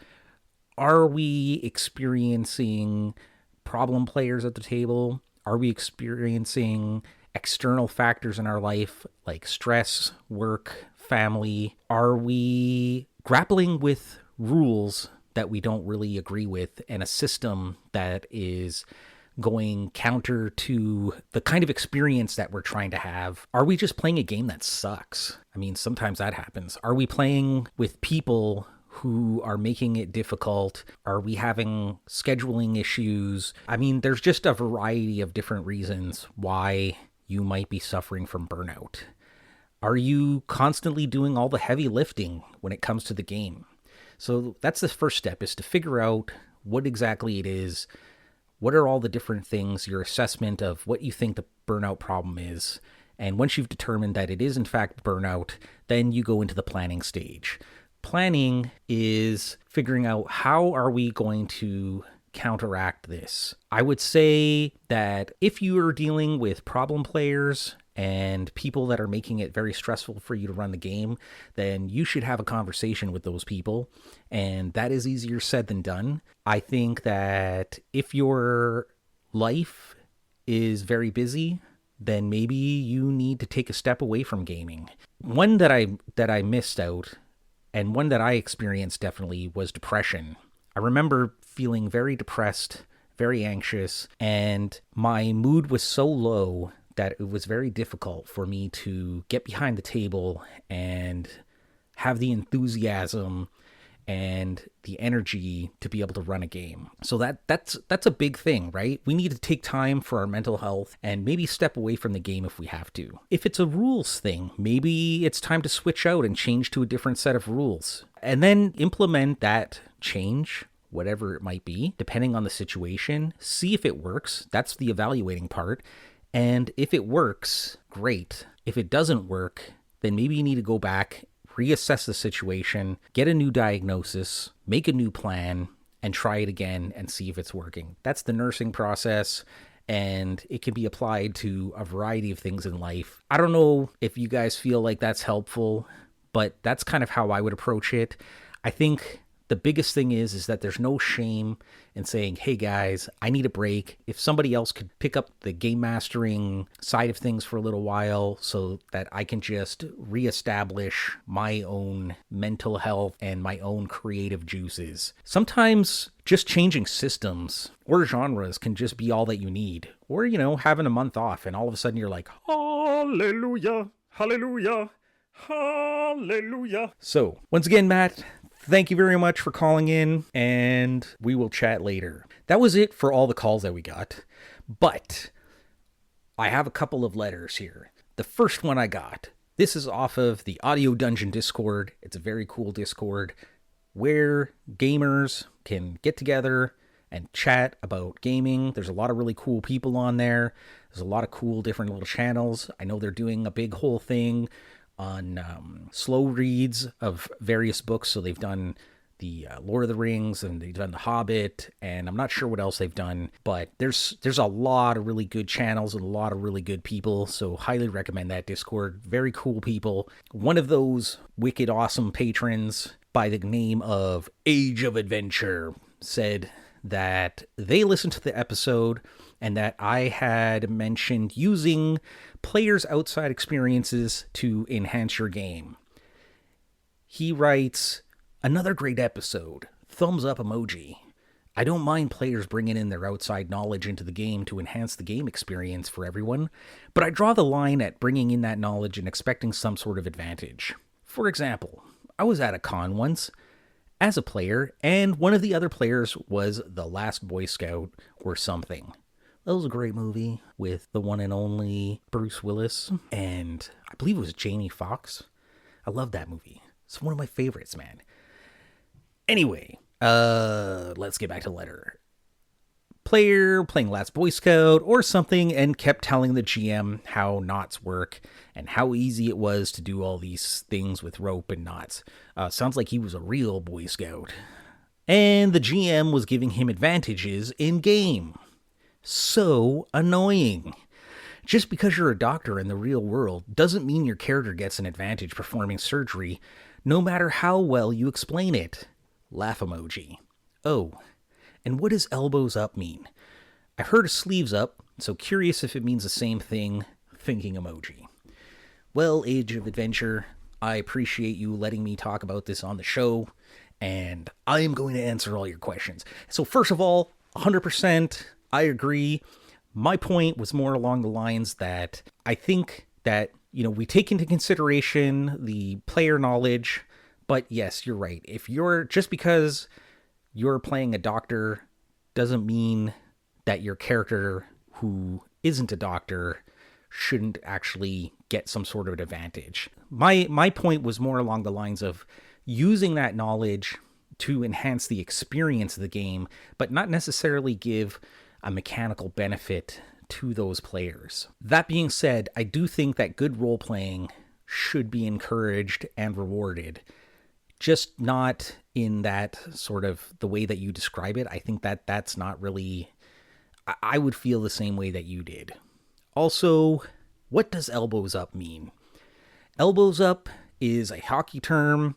A: Are we experiencing problem players at the table? Are we experiencing external factors in our life like stress, work, family? Are we grappling with rules that we don't really agree with and a system that is going counter to the kind of experience that we're trying to have? Are we just playing a game that sucks? I mean, sometimes that happens. Are we playing with people who are making it difficult? Are we having scheduling issues? I mean, there's just a variety of different reasons why you might be suffering from burnout. Are you constantly doing all the heavy lifting when it comes to the game? So that's the first step, is to figure out what exactly it is. What are all the different things, your assessment of what you think the burnout problem is. And once you've determined that it is in fact burnout, then you go into the planning stage. Planning is figuring out, how are we going to counteract this? I would say that if you are dealing with problem players and people that are making it very stressful for you to run the game, then you should have a conversation with those people. And that is easier said than done. I think that if your life is very busy, then maybe you need to take a step away from gaming. One that I missed out, and one that I experienced definitely, was depression. I remember feeling very depressed, very anxious, and my mood was so low that it was very difficult for me to get behind the table and have the enthusiasm and the energy to be able to run a game. So that's a big thing, right? We need to take time for our mental health and maybe step away from the game if we have to. If it's a rules thing, maybe it's time to switch out and change to a different set of rules. And then implement that change, whatever it might be, depending on the situation. See if it works. That's the evaluating part. And if it works, great. If it doesn't work, then maybe you need to go back, reassess the situation, get a new diagnosis, make a new plan, and try it again and see if it's working. That's the nursing process, and it can be applied to a variety of things in life. I don't know if you guys feel like that's helpful, but that's kind of how I would approach it. I think the biggest thing is that there's no shame in saying, hey guys, I need a break. If somebody else could pick up the game mastering side of things for a little while so that I can just reestablish my own mental health and my own creative juices. Sometimes just changing systems or genres can just be all that you need. Or, having a month off and all of a sudden you're like, hallelujah, hallelujah, hallelujah. So, once again, Matt, thank you very much for calling in, and we will chat later. That was it for all the calls that we got, but I have a couple of letters here. The first one I got, this is off of the Audio Dungeon Discord. It's a very cool Discord where gamers can get together and chat about gaming. There's a lot of really cool people on there. There's a lot of cool different little channels. I know they're doing a big whole thing on slow reads of various books. So they've done the Lord of the Rings, and they've done The Hobbit, and I'm not sure what else they've done, but there's a lot of really good channels and a lot of really good people. So highly recommend that Discord. Very cool people. One of those wicked awesome patrons by the name of Age of Adventure said that they listened to the episode and that I had mentioned using players' outside experiences to enhance your game. He writes, another great episode. Thumbs up emoji. I don't mind players bringing in their outside knowledge into the game to enhance the game experience for everyone, but I draw the line at bringing in that knowledge and expecting some sort of advantage. For example, I was at a con once as a player, and one of the other players was the Last Boy Scout or something. That was a great movie with the one and only Bruce Willis, and I believe it was Jamie Foxx. I love that movie. It's one of my favorites, man. Anyway, let's get back to the letter. player playing Last Boy Scout or something and kept telling the GM how knots work and how easy it was to do all these things with rope and knots. Sounds like he was a real Boy Scout. And the GM was giving him advantages in game. So annoying. Just because you're a doctor in the real world doesn't mean your character gets an advantage performing surgery, no matter how well you explain it. Laugh emoji. Oh, and what does elbows up mean? I've heard of sleeves up, so curious if it means the same thing. Thinking emoji. Well, Age of Adventure, I appreciate you letting me talk about this on the show, and I am going to answer all your questions. So first of all, 100%, I agree. My point was more along the lines that I think that, we take into consideration the player knowledge, but yes, you're right. Just because you're playing a doctor doesn't mean that your character who isn't a doctor shouldn't actually get some sort of advantage. My point was more along the lines of using that knowledge to enhance the experience of the game, but not necessarily give a mechanical benefit to those players. That being said, I do think that good role-playing should be encouraged and rewarded, just not in that sort of the way that you describe it. I think that that's not really... I would feel the same way that you did. Also, what does elbows up mean? Elbows up is a hockey term.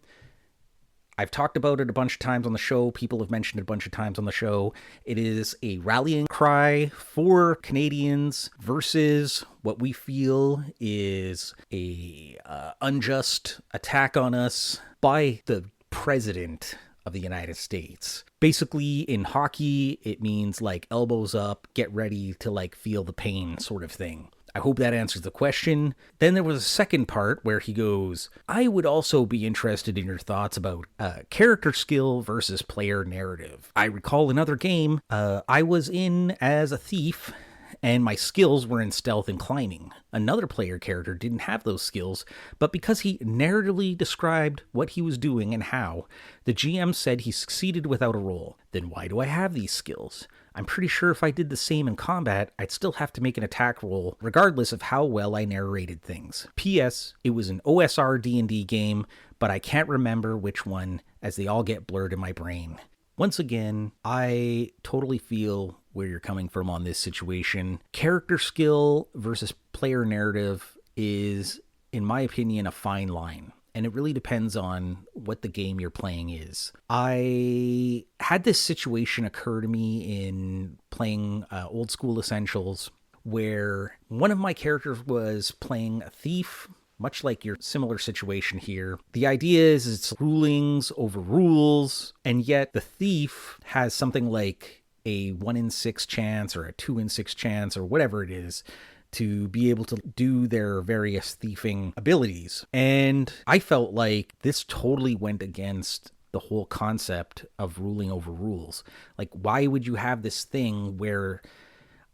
A: I've talked about it a bunch of times on the show. People have mentioned it a bunch of times on the show. It is a rallying cry for Canadians versus what we feel is a unjust attack on us by the president of the United States. Basically, in hockey, it means like elbows up, get ready to feel the pain sort of thing. I hope that answers the question. Then there was a second part where he goes, I would also be interested in your thoughts about character skill versus player narrative. I recall another game, I was in as a thief, and my skills were in stealth and climbing. Another player character didn't have those skills, but because he narratively described what he was doing and how, the GM said he succeeded without a roll. Then why do I have these skills? I'm pretty sure if I did the same in combat, I'd still have to make an attack roll, regardless of how well I narrated things. P.S. It was an OSR D&D game, but I can't remember which one, as they all get blurred in my brain. Once again, I totally feel where you're coming from on this situation. Character skill versus player narrative is, in my opinion, a fine line. And it really depends on what the game you're playing is. I had this situation occur to me in playing Old School Essentials, where one of my characters was playing a thief, much like your similar situation here. The idea is it's rulings over rules, and yet the thief has something like a 1 in 6 chance or a 2 in 6 chance or whatever it is to be able to do their various thieving abilities. And I felt like this totally went against the whole concept of ruling over rules. Like, why would you have this thing where,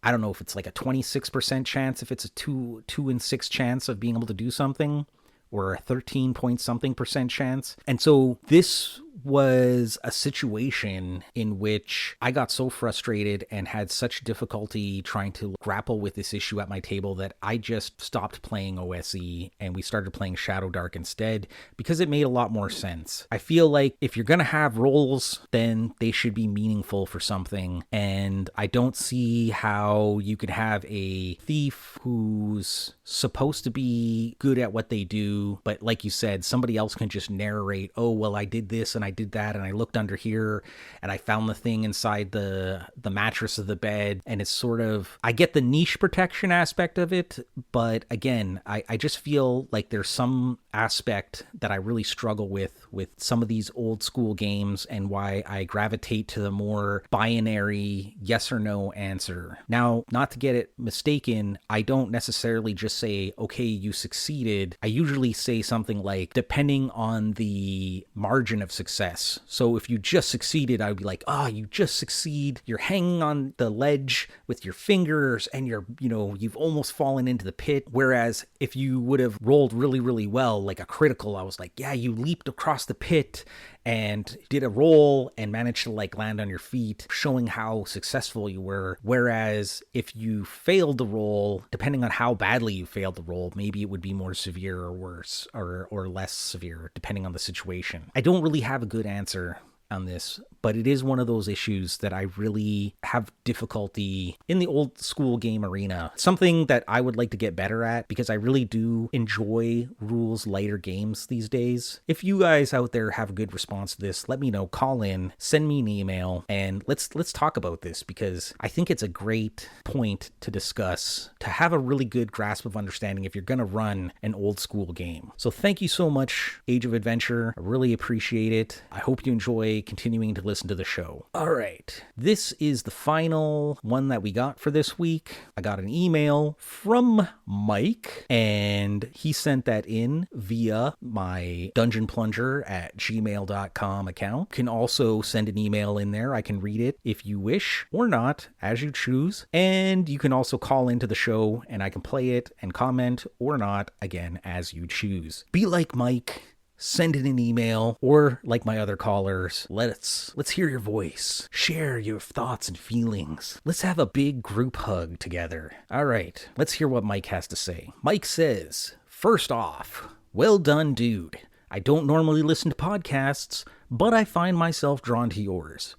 A: I don't know if it's like a 26% chance, if it's a 2 in 6 chance of being able to do something, or a 13 point something percent chance. And so this was a situation in which I got so frustrated and had such difficulty trying to grapple with this issue at my table that I just stopped playing OSE and we started playing Shadow Dark instead, because it made a lot more sense. I feel like if you're going to have roles, then they should be meaningful for something. And I don't see how you could have a thief who's supposed to be good at what they do, but like you said, somebody else can just narrate, oh, well, I did this and I did that and I looked under here and I found the thing inside the mattress of the bed. And it's sort of, I get the niche protection aspect of it, but again, I just feel like there's some aspect that I really struggle with some of these old school games, and why I gravitate to the more binary yes or no answer. Now, not to get it mistaken, I don't necessarily just say, okay, you succeeded. I usually say something like, depending on the margin of success. So if you just succeeded, I would be like, you just succeed. You're hanging on the ledge with your fingers and you've almost fallen into the pit. Whereas if you would have rolled really, really well, like a critical, I was like, yeah, you leaped across the pit and did a roll and managed to like land on your feet, showing how successful you were. Whereas if you failed the roll, depending on how badly you failed the roll, maybe it would be more severe or worse, or less severe, depending on the situation. I don't really have a good answer on this, but it is one of those issues that I really have difficulty in the old school game arena. Something that I would like to get better at, because I really do enjoy rules lighter games these days. If you guys out there have a good response to this, let me know. Call in, send me an email, and let's talk about this, because I think it's a great point to discuss, to have a really good grasp of understanding if you're going to run an old school game. So thank you so much, Age of Adventure. I really appreciate it. I hope you enjoy continuing to listen to the show. All right, this is the final one that we got for this week. I got an email from Mike, and he sent that in via my dungeonplunger@gmail.com account. You can also send an email in there. I can read it if you wish, or not, as you choose. And you can also call into the show and I can play it and comment or not, again, as you choose. Be like Mike. Send in an email, or like my other callers, let's hear your voice. Share your thoughts and feelings. Let's have a big group hug together. All right, let's hear what Mike has to say. Mike says, first off, well done, dude. I don't normally listen to podcasts, but I find myself drawn to yours.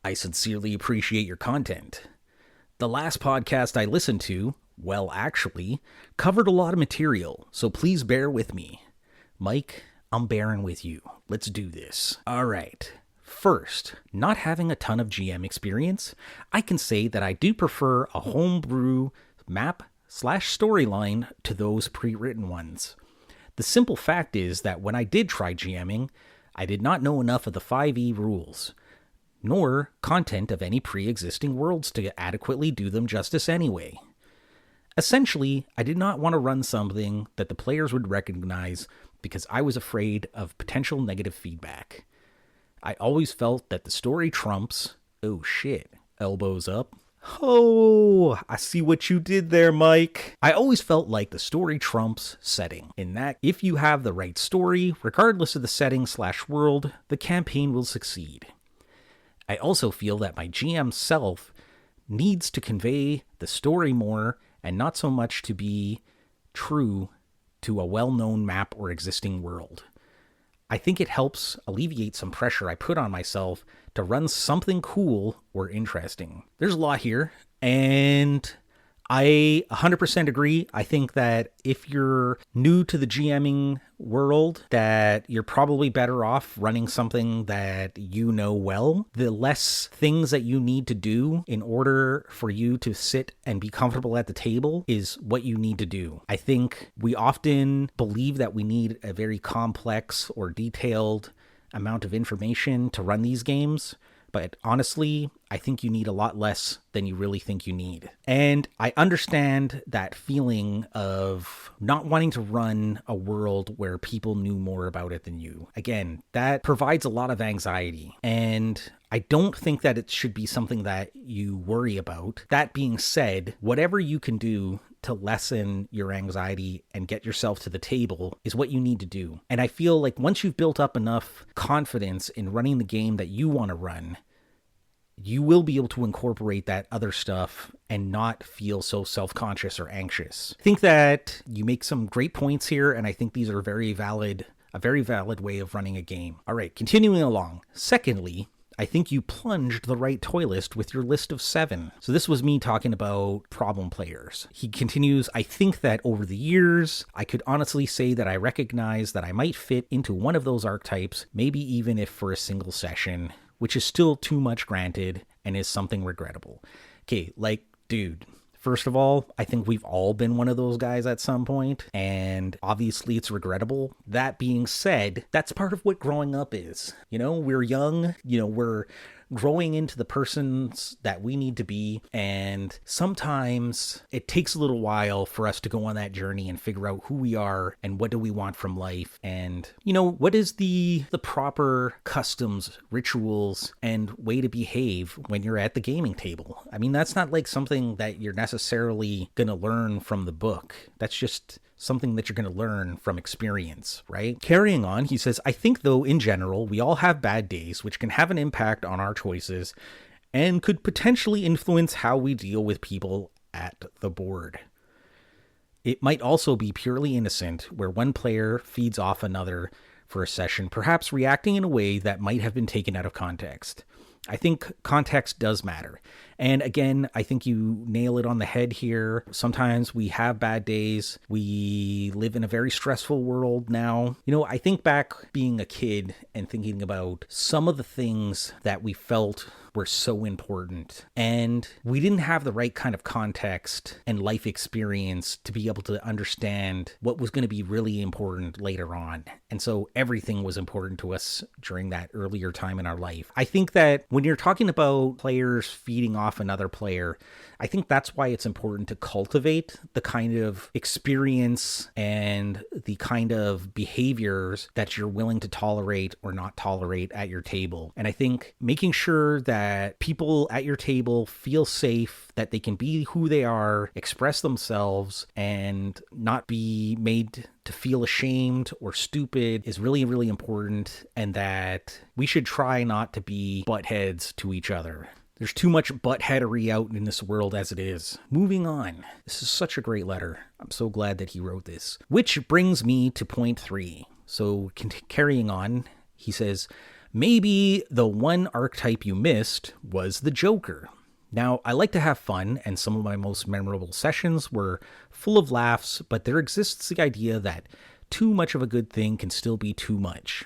A: I sincerely appreciate your content. The last podcast I listened to, well, actually, covered a lot of material, so please bear with me. Mike, I'm bearing with you. Let's do this. All right. First, not having a ton of GM experience, I can say that I do prefer a homebrew map/storyline to those pre-written ones. The simple fact is that when I did try GMing, I did not know enough of the 5e rules, nor content of any pre-existing worlds to adequately do them justice anyway. Essentially, I did not want to run something that the players would recognize because I was afraid of potential negative feedback. I always felt that the story trumps, oh shit, elbows up. Oh, I see what you did there, Mike. I always felt like the story trumps setting, in that if you have the right story, regardless of the setting/world, the campaign will succeed. I also feel that my GM self needs to convey the story more and not so much to be true to a well-known map or existing world. I think it helps alleviate some pressure I put on myself to run something cool or interesting. There's a lot here, and I 100% agree. I think that if you're new to the GMing world, that you're probably better off running something that you know well. The less things that you need to do in order for you to sit and be comfortable at the table is what you need to do. I think we often believe that we need a very complex or detailed amount of information to run these games, but honestly, I think you need a lot less than you really think you need. And I understand that feeling of not wanting to run a world where people knew more about it than you. Again, that provides a lot of anxiety, and I don't think that it should be something that you worry about. That being said, whatever you can do to lessen your anxiety and get yourself to the table is what you need to do. And I feel like once you've built up enough confidence in running the game that you want to run, you will be able to incorporate that other stuff and not feel so self-conscious or anxious. I think that you make some great points here, and I think these are a very valid way of running a game. All right, continuing along. Secondly, I think you plunged the right toilist with your list of 7. So this was me talking about problem players. He continues, I think that over the years, I could honestly say that I recognize that I might fit into one of those archetypes, maybe even if for a single session, which is still too much granted and is something regrettable. Okay, like, dude, first of all, I think we've all been one of those guys at some point, and obviously it's regrettable. That being said, that's part of what growing up is. You know, we're young, we're growing into the persons that we need to be, and sometimes it takes a little while for us to go on that journey and figure out who we are and what do we want from life, and what is the proper customs, rituals, and way to behave when you're at the gaming table. I mean, that's not like something that you're necessarily gonna learn from the book. That's just something that you're going to learn from experience, right? Carrying on, he says, I think, though, in general, we all have bad days, which can have an impact on our choices and could potentially influence how we deal with people at the board. It might also be purely innocent, where one player feeds off another for a session, perhaps reacting in a way that might have been taken out of context. I think context does matter. And again, I think you nail it on the head here. Sometimes we have bad days. We live in a very stressful world now. You know, I think back being a kid and thinking about some of the things that we felt were so important. And we didn't have the right kind of context and life experience to be able to understand what was going to be really important later on. And so everything was important to us during that earlier time in our life. I think that when you're talking about players feeding off another player, I think that's why it's important to cultivate the kind of experience and the kind of behaviors that you're willing to tolerate or not tolerate at your table. And I think making sure that people at your table feel safe, that they can be who they are, express themselves, and not be made to feel ashamed or stupid is really, really important, and that we should try not to be butt heads to each other. There's too much buttheadery out in this world as it is. Moving on. This is such a great letter. I'm so glad that he wrote this. Which brings me to point 3. So carrying on, he says, maybe the one archetype you missed was the Joker. Now, I like to have fun, and some of my most memorable sessions were full of laughs, but there exists the idea that too much of a good thing can still be too much.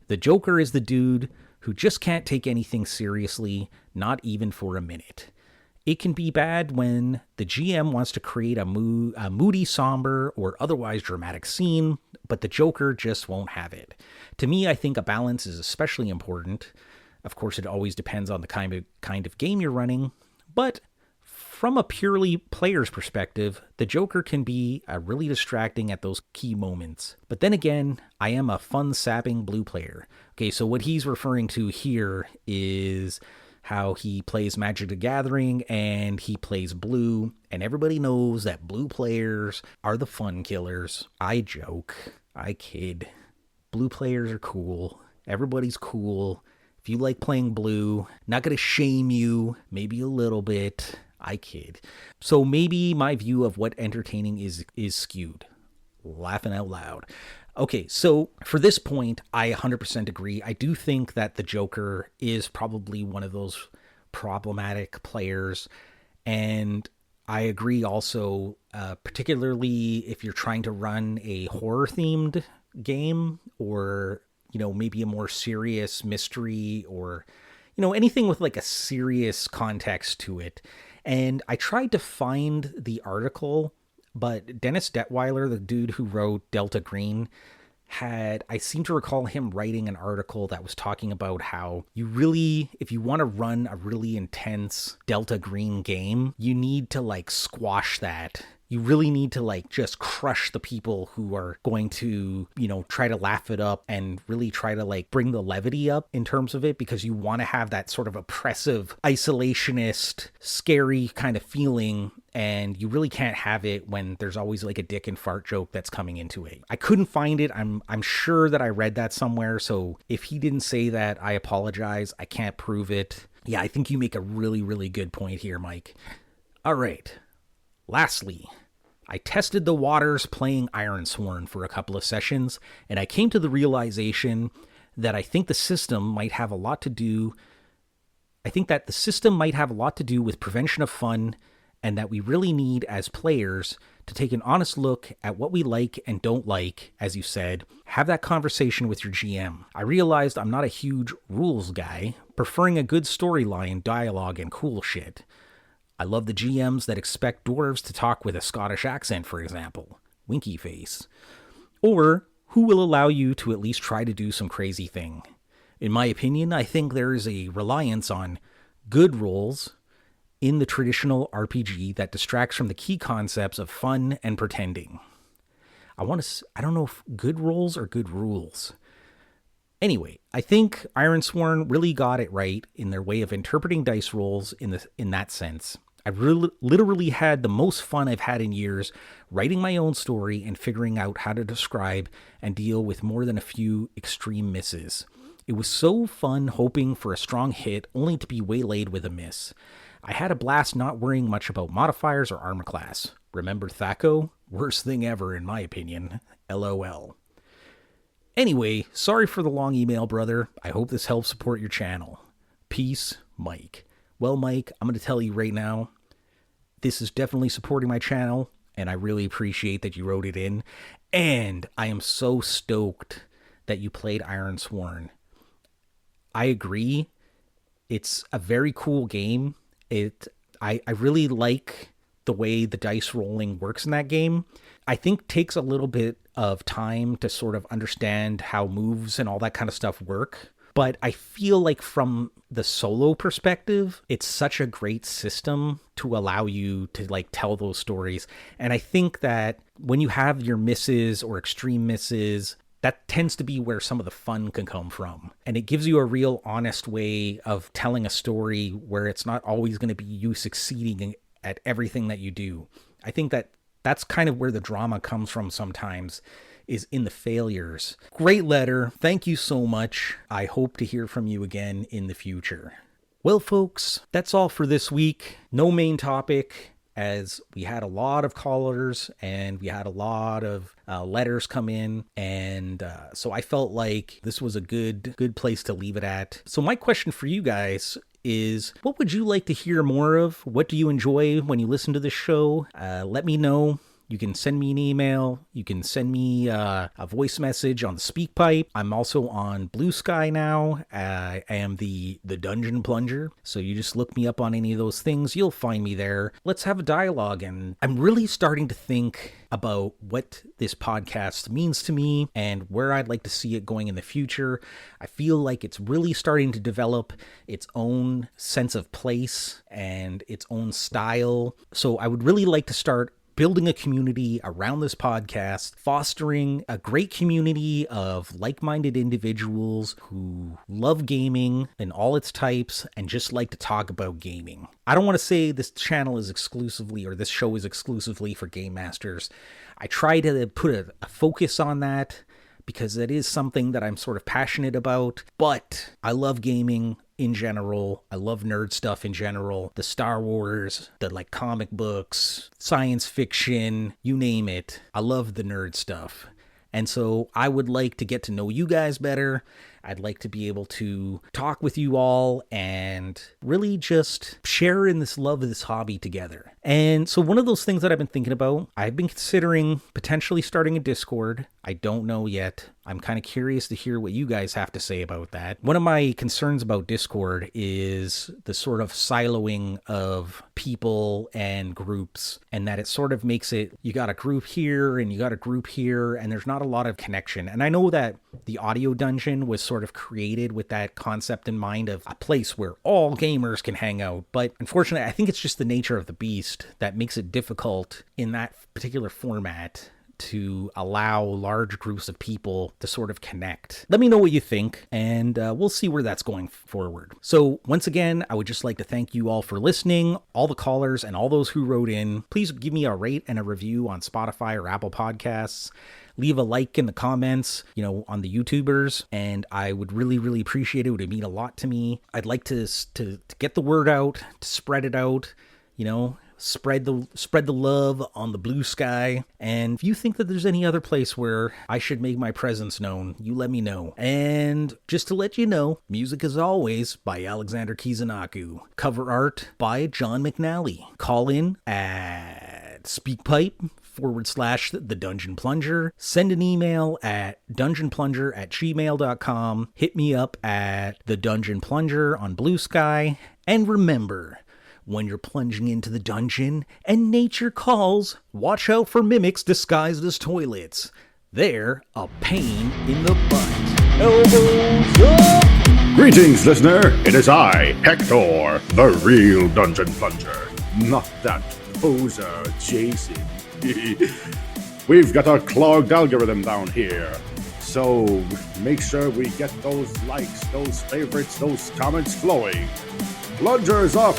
A: The Joker is the dude who just can't take anything seriously, not even for a minute. It can be bad when the GM wants to create a moody, somber, or otherwise dramatic scene, but the Joker just won't have it. To me, I think a balance is especially important. Of course, it always depends on the kind of game you're running, but from a purely player's perspective, the Joker can be really distracting at those key moments. But then again, I am a fun-sapping blue player. Okay, so what he's referring to here is how he plays Magic the Gathering and he plays blue, and everybody knows that blue players are the fun killers. I joke, I kid. Blue players are cool. Everybody's cool. If you like playing blue, not going to shame you, maybe a little bit. I kid. So maybe my view of what entertaining is skewed. Laughing out loud. Okay, so for this point, I 100% agree. I do think that the Joker is probably one of those problematic players. And I agree also, particularly if you're trying to run a horror-themed game, or, you know, maybe a more serious mystery, or, you know, anything with like a serious context to it. And I tried to find the article, but Dennis Detweiler, the dude who wrote Delta Green, I seem to recall him writing an article that was talking about how you really, if you want to run a really intense Delta Green game, you need to like squash that. You really need to like just crush the people who are going to, you know, try to laugh it up and really try to like bring the levity up in terms of it, because you want to have that sort of oppressive, isolationist, scary kind of feeling. And you really can't have it when there's always like a dick and fart joke that's coming into it. I couldn't find it. I'm sure that I read that somewhere. So if he didn't say that, I apologize. I can't prove it. Yeah, I think you make a really, really good point here, Mike. All right. Lastly, I tested the waters playing Ironsworn for a couple of sessions, and I came to the realization that I think the system might have a lot to do. I think that the system might have a lot to do with prevention of fun, and that we really need, as players, to take an honest look at what we like and don't like, as you said. Have that conversation with your GM. I realized I'm not a huge rules guy, preferring a good storyline, dialogue, and cool shit. I love the GMs that expect dwarves to talk with a Scottish accent, for example. Winky face. Or who will allow you to at least try to do some crazy thing. In my opinion, I think there is a reliance on good roles in the traditional RPG that distracts from the key concepts of fun and pretending. I don't know if good roles or good rules. Anyway, I think Ironsworn really got it right in their way of interpreting dice rolls in that sense. I've literally had the most fun I've had in years writing my own story and figuring out how to describe and deal with more than a few extreme misses. It was so fun hoping for a strong hit only to be waylaid with a miss. I had a blast not worrying much about modifiers or armor class. Remember Thaco? Worst thing ever in my opinion. LOL. Anyway, sorry for the long email, brother. I hope this helps support your channel. Peace, Mike. Well, Mike, I'm going to tell you right now, this is definitely supporting my channel, and I really appreciate that you wrote it in. And I am so stoked that you played Ironsworn. I agree. It's a very cool game. I really like the way the dice rolling works in that game. I think takes a little bit of time to sort of understand how moves and all that kind of stuff work. But I feel like from the solo perspective, it's such a great system to allow you to like tell those stories. And I think that when you have your misses or extreme misses, that tends to be where some of the fun can come from. And it gives you a real honest way of telling a story where it's not always going to be you succeeding at everything that you do. I think that that's kind of where the drama comes from sometimes, is in the failures. Great letter. Thank you so much. I hope to hear from you again in the future. Well, folks, that's all for this week. No main topic, as we had a lot of callers and we had a lot of letters come in. And so I felt like this was a good place to leave it at. So my question for you guys is, what would you like to hear more of? What do you enjoy when you listen to this show? Let me know. You can send me an email. You can send me a voice message on the SpeakPipe. I'm also on Blue Sky now. I am the Dungeon Plunger. So you just look me up on any of those things. You'll find me there. Let's have a dialogue. And I'm really starting to think about what this podcast means to me and where I'd like to see it going in the future. I feel like it's really starting to develop its own sense of place and its own style. So I would really like to start building a community around this podcast, fostering a great community of like-minded individuals who love gaming in all its types and just like to talk about gaming. I don't want to say this channel is exclusively, or this show is exclusively for game masters. I try to put a focus on that because that is something that I'm sort of passionate about, but I love gaming in general. I love nerd stuff in general. The Star Wars, the like comic books, science fiction, you name it. I love the nerd stuff. And so I would like to get to know you guys better. I'd like to be able to talk with you all and really just share in this love of this hobby together. And so one of those things that I've been thinking about, I've been considering potentially starting a Discord. I don't know yet. I'm kind of curious to hear what you guys have to say about that. One of my concerns about Discord is the sort of siloing of people and groups, and that it sort of makes it, you got a group here and you got a group here, and there's not a lot of connection. And I know that the Audio Dungeon was sort of created with that concept in mind of a place where all gamers can hang out. But unfortunately, I think it's just the nature of the beast that makes it difficult in that particular format to allow large groups of people to sort of connect. Let me know what you think, and we'll see where that's going forward. So once again, I would just like to thank you all for listening, all the callers and all those who wrote in. Please give me a rate and a review on Spotify or Apple Podcasts. Leave a like in the comments, on the YouTubers, and I would really, really appreciate it. It would mean a lot to me. I'd like to get the word out, to spread it out, spread the love on the Blue Sky. And if you think that there's any other place where I should make my presence known, you let me know. And just to let you know, music as always by Alexander Kizanaku. Cover art by John McNally. Call in at SpeakPipe/The Dungeon Plunger. Send an email at dungeonplunger@gmail.com. Hit me up at The Dungeon Plunger on Blue Sky. And remember, when you're plunging into the dungeon and nature calls, watch out for mimics disguised as toilets. They're a pain in the butt. Elbows up!
G: Greetings, listener. It is I, Hector, the real Dungeon Plunger. Not that poser, Jason. We've got a clogged algorithm down here. So make sure we get those likes, those favorites, those comments flowing. Plungers up!